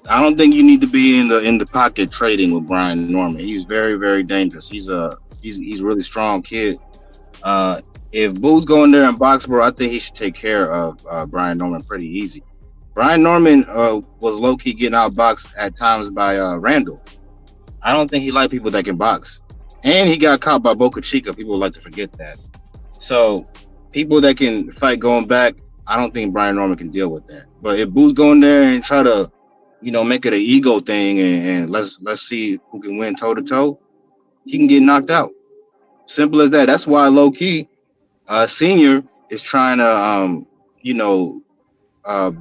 Speaker 5: I don't think you need to be in the pocket trading with Brian Norman. He's very, very dangerous. He's a really strong kid. If Boots go in there and box, bro, I think he should take care of Brian Norman pretty easy. Brian Norman was low-key getting outboxed at times by Randall. I don't think he liked people that can box. And he got caught by Boca Chica. People like to forget that. So people that can fight going back, I don't think Brian Norman can deal with that. But if Boots go in there and try to, make it an ego thing and let's see who can win toe-to-toe, he can get knocked out. Simple as that. That's why low-key, Senior is trying to,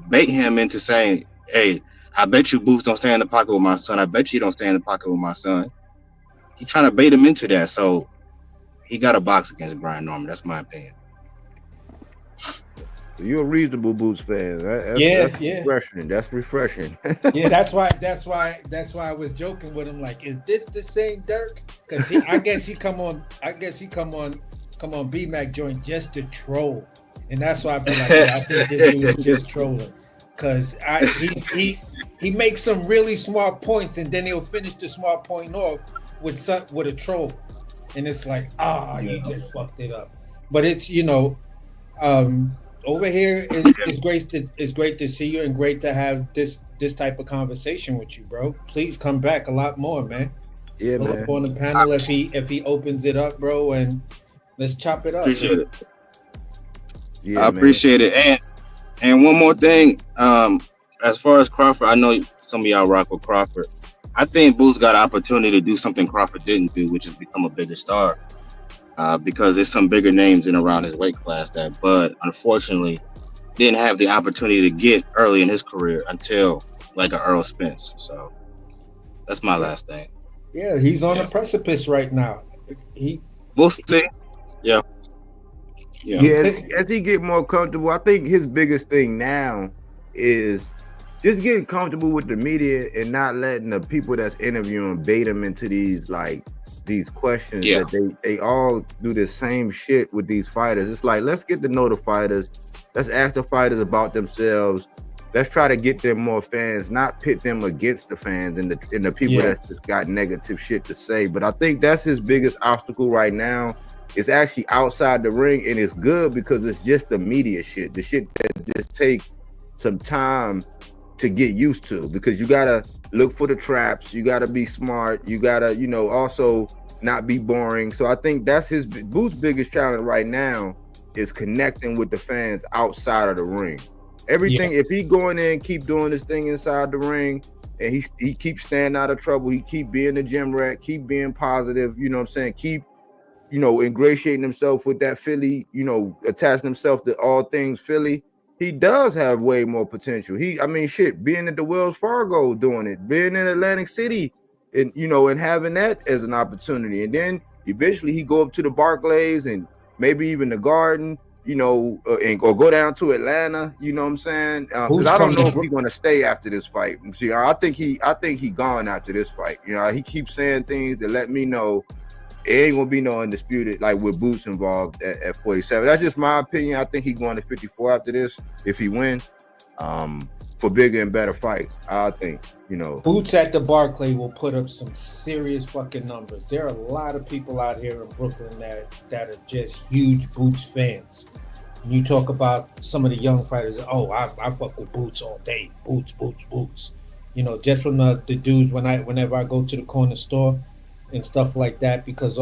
Speaker 5: bait him into saying, hey, I bet you Boots don't stay in the pocket with my son. I bet you don't stay in the pocket with my son. He's trying to bait him into that. So he got a box against Brian Norman. That's my opinion.
Speaker 4: You're a reasonable Boots fan. That's refreshing. That's refreshing.
Speaker 2: Yeah, that's why I was joking with him. Like, is this the same Dirk? Because I guess he come on B-Mac joint just to troll, and that's why I feel like I think this dude is just trolling. Because he makes some really smart points, and then he'll finish the smart point off with a troll, and it's like, you just fucked it up. But it's over here is great. It's great to see you and great to have this type of conversation with you, bro. Please come back a lot more, man.
Speaker 4: Yeah,
Speaker 2: Pull up
Speaker 4: man.
Speaker 2: on the panel if he opens it up, bro, and let's chop it up.
Speaker 5: Appreciate it.
Speaker 4: Yeah,
Speaker 5: I
Speaker 4: man.
Speaker 5: appreciate it. And one more thing, as far as Crawford, I know some of y'all rock with Crawford. I think Boots got an opportunity to do something Crawford didn't do, which is become a bigger star. Because there's some bigger names in around his weight class that Bud unfortunately didn't have the opportunity to get early in his career until like an Earl Spence. So that's my last thing.
Speaker 2: Yeah, he's on the precipice right now.
Speaker 5: We'll see. Yeah.
Speaker 4: As he get more comfortable, I think his biggest thing now is just getting comfortable with the media and not letting the people that's interviewing bait him into these questions that they all do the same shit with these fighters. It's like, let's get to know the fighters. Let's ask the fighters about themselves. Let's try to get them more fans, not pit them against the fans and the people that just got negative shit to say. But I think that's his biggest obstacle right now. It's actually outside the ring, and it's good because it's just the media shit, the shit that just take some time to get used to, because you gotta look for the traps, you gotta be smart, you gotta, also not be boring. So I think that's Boots' biggest challenge right now is connecting with the fans outside of the ring. Everything, if he going in, keep doing this thing inside the ring, and he keeps staying out of trouble, he keep being the gym rat, keep being positive, you know what I'm saying, keep ingratiating himself with that Philly, attaching himself to all things Philly, he does have way more potential. Being at the Wells Fargo doing it, being in Atlantic City, and and having that as an opportunity, and then eventually he go up to the Barclays and maybe even the Garden, or go down to Atlanta. You know what I'm saying? Because I don't know if he's going to stay after this fight. See, I think he gone after this fight. He keeps saying things that let me know it ain't gonna be no undisputed, like with Boots involved at 47. That's just my opinion. I think he's going to 54 after this if he win, for bigger and better fights. I think,
Speaker 2: Boots at the Barclay will put up some serious fucking numbers. There are a lot of people out here in Brooklyn that are just huge Boots fans. When you talk about some of the young fighters, I fuck with Boots all day. Boots. Just from the dudes whenever I go to the corner store and stuff like that, because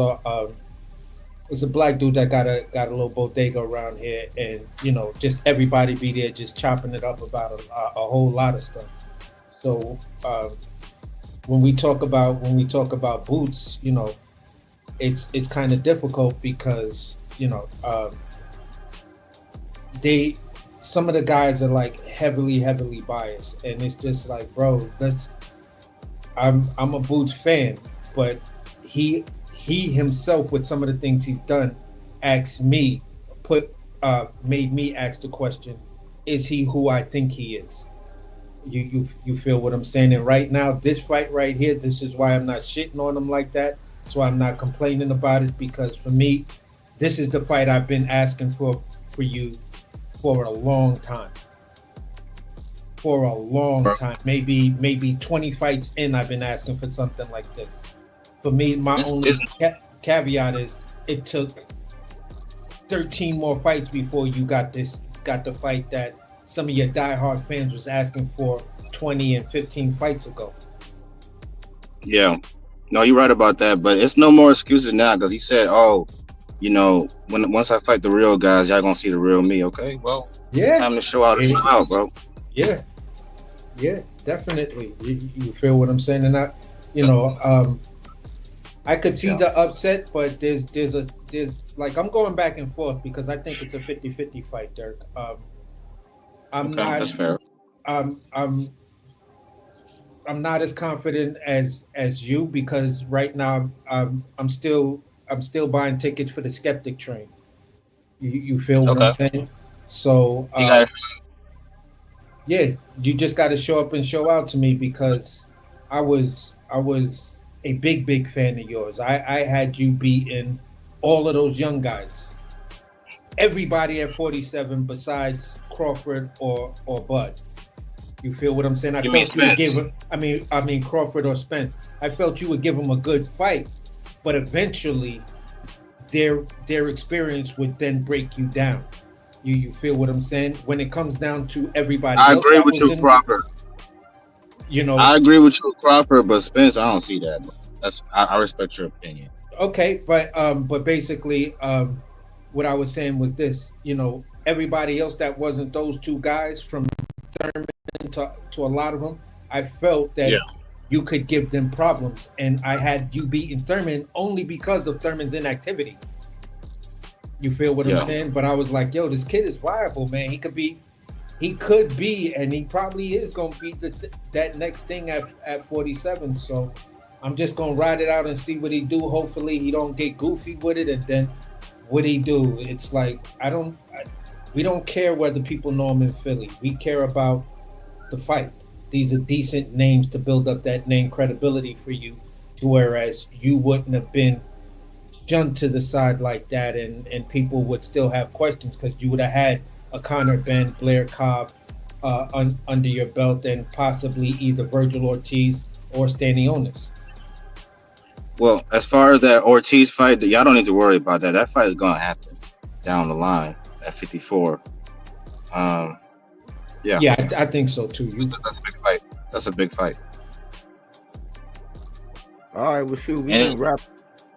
Speaker 2: it's a black dude that got a little bodega around here, and just everybody be there just chopping it up about a whole lot of stuff. So when we talk about Boots, it's kind of difficult because some of the guys are like heavily biased, and it's just like, bro, I'm a Boots fan, but he himself, with some of the things he's done, made me ask the question, is he who I think he is? You feel what I'm saying? And right now, this fight right here, this is why I'm not shitting on him like that. That's why I'm not complaining about it, because for me, this is the fight I've been asking for you for a long time. For a long time, maybe 20 fights in, I've been asking for something like this. For me, my only caveat is it took 13 more fights before you got the fight that some of your diehard fans was asking for 20 and 15 fights ago. Yeah,
Speaker 5: no, you're right about that, but it's no more excuses now, because he said, once I fight the real guys, y'all gonna see the real me. Okay, well, time to show out, bro. Yeah,
Speaker 2: definitely. You feel what I'm saying? And I could see the upset, but there's like, I'm going back and forth because I think it's a 50-50 fight, Dirk.
Speaker 5: That's fair.
Speaker 2: I'm not as confident as you, because right now I'm still buying tickets for the skeptic train. You feel what I'm saying? So you just got to show up and show out to me, because I was a big fan of yours. I had you beating all of those young guys, everybody at 47 besides Crawford or Bud. You feel what I'm saying? I mean Crawford or Spence. I felt you would give them a good fight, but eventually their experience would then break you down. You feel what I'm saying? When it comes down to everybody
Speaker 5: I
Speaker 2: else
Speaker 5: agree
Speaker 2: that
Speaker 5: with
Speaker 2: was
Speaker 5: you,
Speaker 2: in,
Speaker 5: Crawford.
Speaker 2: I
Speaker 5: I agree with you, Crawford, but Spence, I don't see that. I respect your opinion.
Speaker 2: okay, but basically, what I was saying was this, everybody else that wasn't those two guys from Thurman to a lot of them, I felt that
Speaker 5: Yeah,
Speaker 2: you could give them problems, and I had you beating Thurman only because of Thurman's inactivity. You feel what I'm
Speaker 5: yeah,
Speaker 2: saying? But I was like, yo, this kid is viable, man. He could be, and he probably is gonna be that next thing at 47. So I'm just gonna ride it out and see what he do. Hopefully he don't get goofy with it, and then what he do. It's like we don't care whether people know him in Philly. We care about the fight. These are decent names to build up that name credibility for you, to whereas you wouldn't have been shunned to the side like that, and people would still have questions because you would have had a Conor Ben, Blair Cobb under your belt, and possibly either Virgil Ortiz or Stanionis.
Speaker 5: Well, as far as that Ortiz fight, y'all don't need to worry about that. That fight is gonna happen down the line at 54. Um, yeah,
Speaker 2: Yeah, I think so too.
Speaker 5: that's a big fight. That's a big fight.
Speaker 4: All right, well, shoot,
Speaker 5: And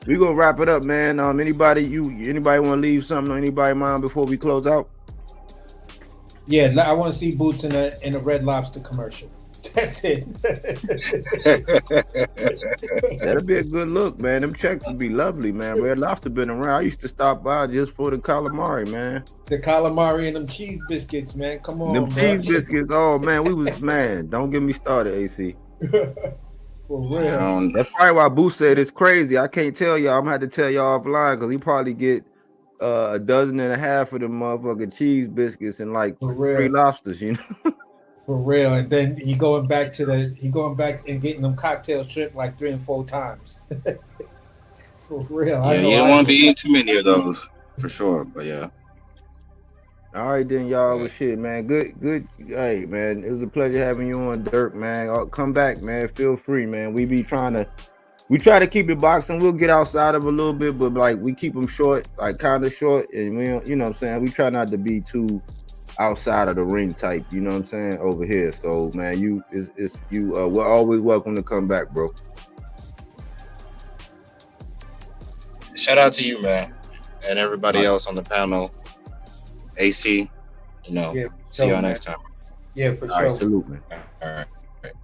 Speaker 4: we gonna wrap it up, man. Anybody want to leave something on anybody mind before we close out?
Speaker 2: Yeah, I want to see Boots in a Red Lobster commercial. That's it.
Speaker 4: That'll be a good look, man. Them checks would be lovely, man. Red Lobster been around. I used to stop by just for the calamari, man.
Speaker 2: The calamari and them cheese biscuits, man. Come on,
Speaker 4: Them
Speaker 2: bro.
Speaker 4: cheese biscuits. Oh man, man. Don't get me started, AC.
Speaker 2: For real.
Speaker 4: That's probably why Boo said it's crazy. I can't tell y'all. I'm gonna have to tell y'all offline because he probably get a dozen and a half of them motherfucking cheese biscuits and like
Speaker 2: For real.
Speaker 4: 3 lobsters, you know.
Speaker 2: For real. And then he going back and getting them cocktail shrimp like 3 and 4 times. For real.
Speaker 5: yeah, you don't want to be eating too many of those for sure. But yeah.
Speaker 4: All right, then, y'all. Well, shit, man. Good. Hey, man, it was a pleasure having you on, Dirk, man. Come back, man. Feel free, man. We try to keep it boxing. We'll get outside of a little bit, but like we keep them short, like kind of short, and we, you know what I'm saying. We try not to be too outside of the ring type, you know what I'm saying, over here. So, man, we're always welcome to come back, bro.
Speaker 5: Shout out to you, man, and everybody else on the panel. AC, see y'all next time.
Speaker 2: Yeah, for
Speaker 4: All
Speaker 2: sure.
Speaker 4: right, salute, man.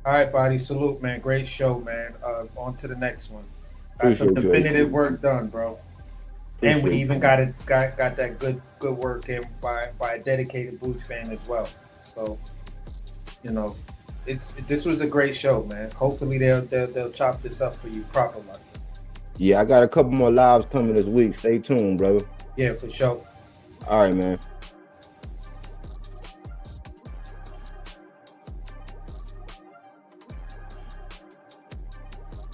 Speaker 2: All right, buddy. Salute, man. Great show, man. On to the next one. Got
Speaker 4: Appreciate
Speaker 2: some
Speaker 4: you,
Speaker 2: definitive
Speaker 4: AC.
Speaker 2: work done, bro. And we even got that good work in by a dedicated Boots fan as well. So, this was a great show, man. Hopefully they'll chop this up for you properly.
Speaker 4: Yeah, I got a couple more lives coming this week. Stay tuned, brother.
Speaker 2: Yeah, for sure.
Speaker 4: All right, man.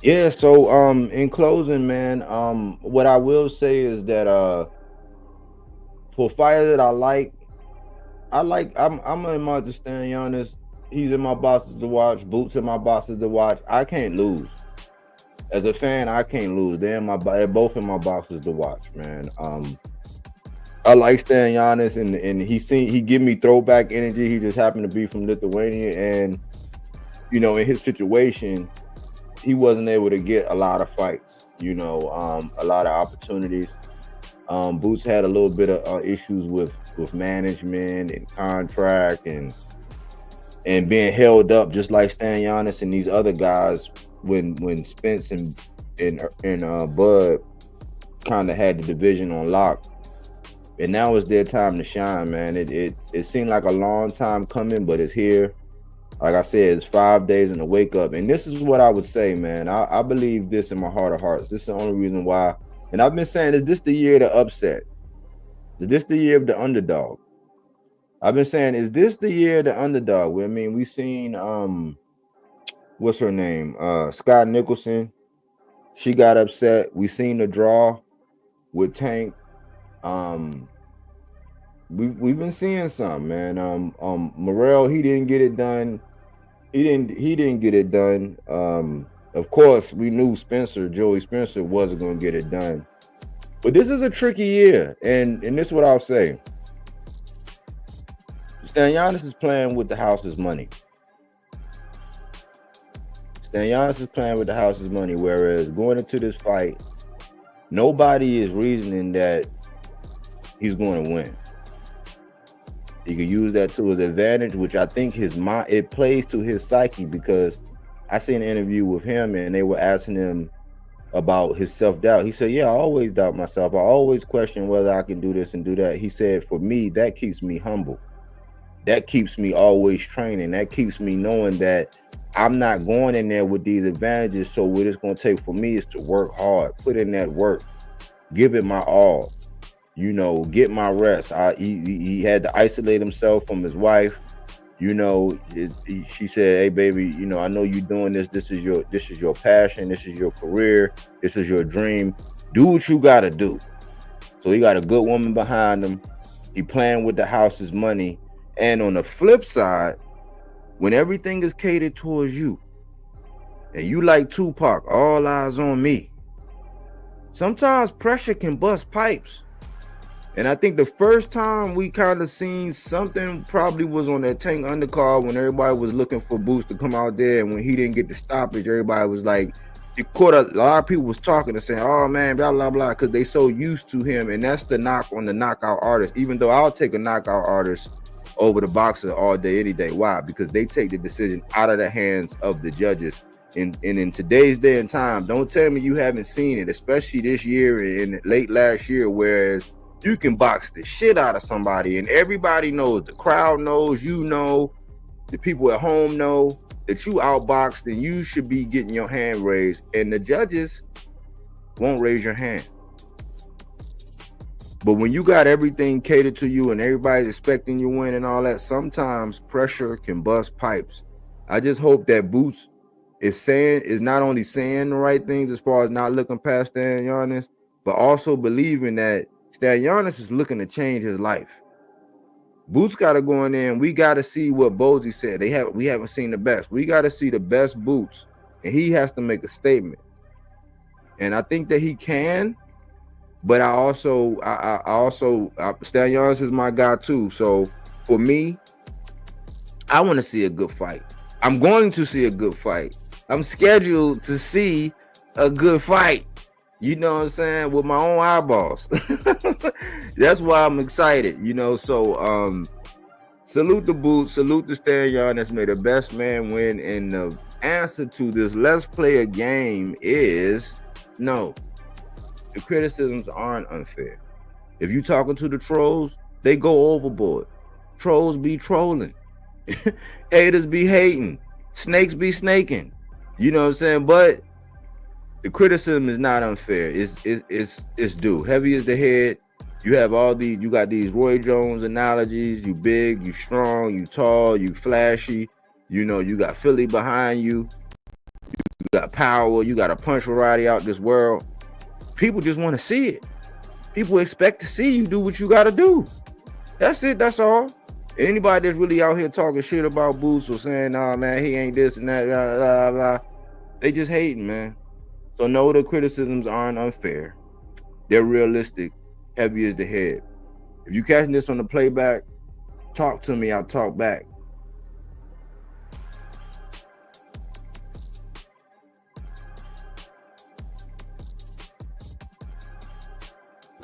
Speaker 4: Yeah, so in closing, man, what I will say is that for fighters that I'm in my Stanionis. He's in my boxes to watch. Boots in my boxes to watch. I can't lose. As a fan, I can't lose. They're both in my boxes to watch, man. I like Stanionis, and he give me throwback energy. He just happened to be from Lithuania, and in his situation, he wasn't able to get a lot of fights, a lot of opportunities. Boots had a little bit of issues with management and contract and being held up, just like Stanionis and these other guys when Spence and Bud kind of had the division on lock. And now it's their time to shine, man. It seemed like a long time coming, but it's here. Like I said, it's 5 days in the wake up. And this is what I would say, man. I believe this in my heart of hearts. This is the only reason why. And I've been saying, is this the year of the upset? Is this the year of the underdog? I've been saying, is this the year of the underdog? I mean, we've seen, what's her name? Scott Nicholson. She got upset. We seen the draw with Tank. We've been seeing some, man. Morrell, he didn't get it done. He didn't get it done. Of course, we knew Joey Spencer wasn't gonna get it done. But this is a tricky year, and this is what I'll say. Stan Giannis is playing with the house's money. Stan Giannis is playing with the house's money, whereas going into this fight, nobody is reasoning that he's going to win. He can use that to his advantage, which I think his mind, it plays to his psyche, because I seen an interview with him and they were asking him about his self-doubt. He said, yeah, I always doubt myself. I always question whether I can do this and do that. He said, for me, that keeps me humble. That keeps me always training. That keeps me knowing that I'm not going in there with these advantages. So what it's going to take for me is to work hard, put in that work, give it my all, you know, get my rest. He had to isolate himself from his wife. You know, she said, hey, baby, you know, I know you're doing this. This is your passion. This is your career. This is your dream. Do what you got to do. So he got a good woman behind him. He playing with the house's money. And on the flip side, when everything is catered towards you, and you like Tupac, all eyes on me, sometimes pressure can bust pipes. And I think the first time we kind of seen something probably was on that Tank undercard, when everybody was looking for Boots to come out there, and when he didn't get the stoppage, everybody was like, he caught a lot of people was talking and saying, oh man, blah blah blah, because they so used to him. And that's the knock on the knockout artist, even though I'll take a knockout artist over the boxer all day, any day. Why? Because they take the decision out of the hands of the judges. And in today's day and time, don't tell me you haven't seen it, especially this year and late last year, whereas you can box the shit out of somebody and everybody knows, the crowd knows, you know, the people at home know that you outboxed and you should be getting your hand raised, and the judges won't raise your hand. But when you got everything catered to you and everybody's expecting you win and all that, sometimes pressure can bust pipes. I just hope that Boots is not only saying the right things as far as not looking past Stan Giannis, but also believing that Stan Giannis is looking to change his life. Boots got to go in there, and we got to see what Bozy said. We haven't seen the best. We got to see the best Boots, and he has to make a statement. And I think that he can, but I also Stan Giannis is my guy too. So for me, I want to see a good fight. I'm going to see a good fight. I'm scheduled to see a good fight. You know what I'm saying? With my own eyeballs. That's why I'm excited, you know. So salute the Boots, salute the Stan Giannis. May the best man win. And the answer to this let's play a game is no. The criticisms aren't unfair. If you talking to the trolls, they go overboard. Trolls be trolling. Haters be hating. Snakes be snaking. You know what I'm saying? But the criticism is not unfair. It's due. Heavy is the head. You have you got these Roy Jones analogies. You big, you strong, you tall, you flashy. You know, you got Philly behind you. You got power. You got a punch variety out this world. People just want to see it. People expect to see you do what you got to do. That's it. That's all. Anybody that's really out here talking shit about Boots or saying, nah, man, he ain't this and that, blah, blah, blah, they just hating, man. So no, the criticisms aren't unfair. They're realistic. Heavy is the head. If you catching this on the playback, talk to me. I'll talk back.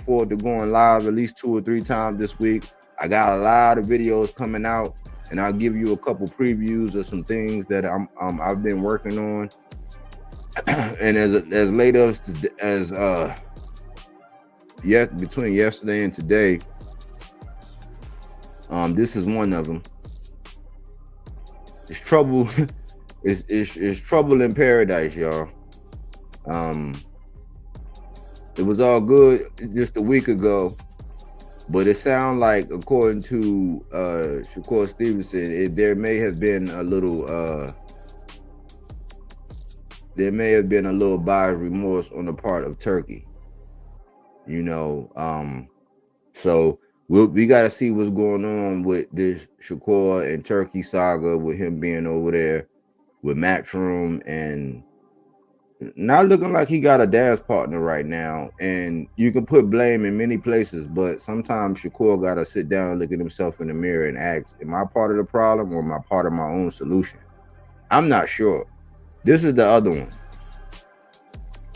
Speaker 4: Forward to going live at least 2 or 3 times this week. I got a lot of videos coming out, and I'll give you a couple previews of some things that I've been working on. And as late as between yesterday and today, this is one of them. It's trouble. it's trouble in paradise, y'all. It was all good just a week ago, but it sounds like, according to Shakur Stevenson, there may have been a little buyer's remorse on the part of Turkey. You know, so we got to see what's going on with this Shakur and Turkey saga, with him being over there with Matchroom and not looking like he got a dance partner right now. And you can put blame in many places, but sometimes Shakur got to sit down and look at himself in the mirror and ask, am I part of the problem or am I part of my own solution? I'm not sure. This is the other one.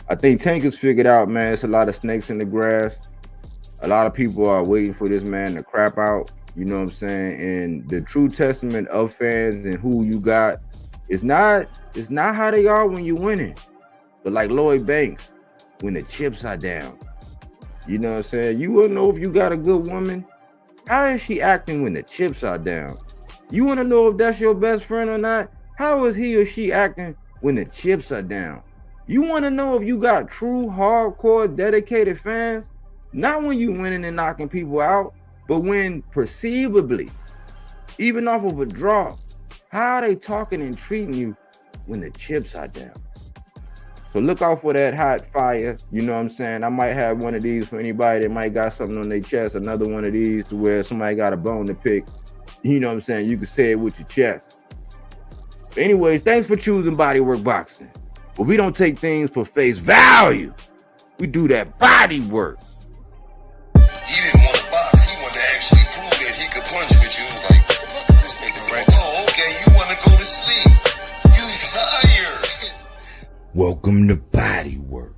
Speaker 4: I think Tank has figured out, man, it's a lot of snakes in the grass. A lot of people are waiting for this man to crap out. You know what I'm saying? And the true testament of fans and who you got, it's not how they are when you're winning. But like Lloyd Banks, when the chips are down. You know what I'm saying? You wanna know if you got a good woman? How is she acting when the chips are down? You wanna know if that's your best friend or not? How is he or she acting when the chips are down? You wanna know if you got true, hardcore, dedicated fans? Not when you winning and knocking people out, but when perceivably, even off of a draw, how are they talking and treating you when the chips are down? So look out for that hot fire. You know what I'm saying? I might have one of these for anybody that might got something on their chest. Another one of these to where somebody got a bone to pick. You know what I'm saying? You can say it with your chest. But anyways, thanks for choosing Bodywork Boxing. But we don't take things for face value. We do that body work.
Speaker 6: He didn't want to box. He wanted to actually prove that he could punch with you. He was like, what the fuck is this nigga? Right? Oh, okay. You want to go to sleep. You tired.
Speaker 4: Welcome to Bodywork.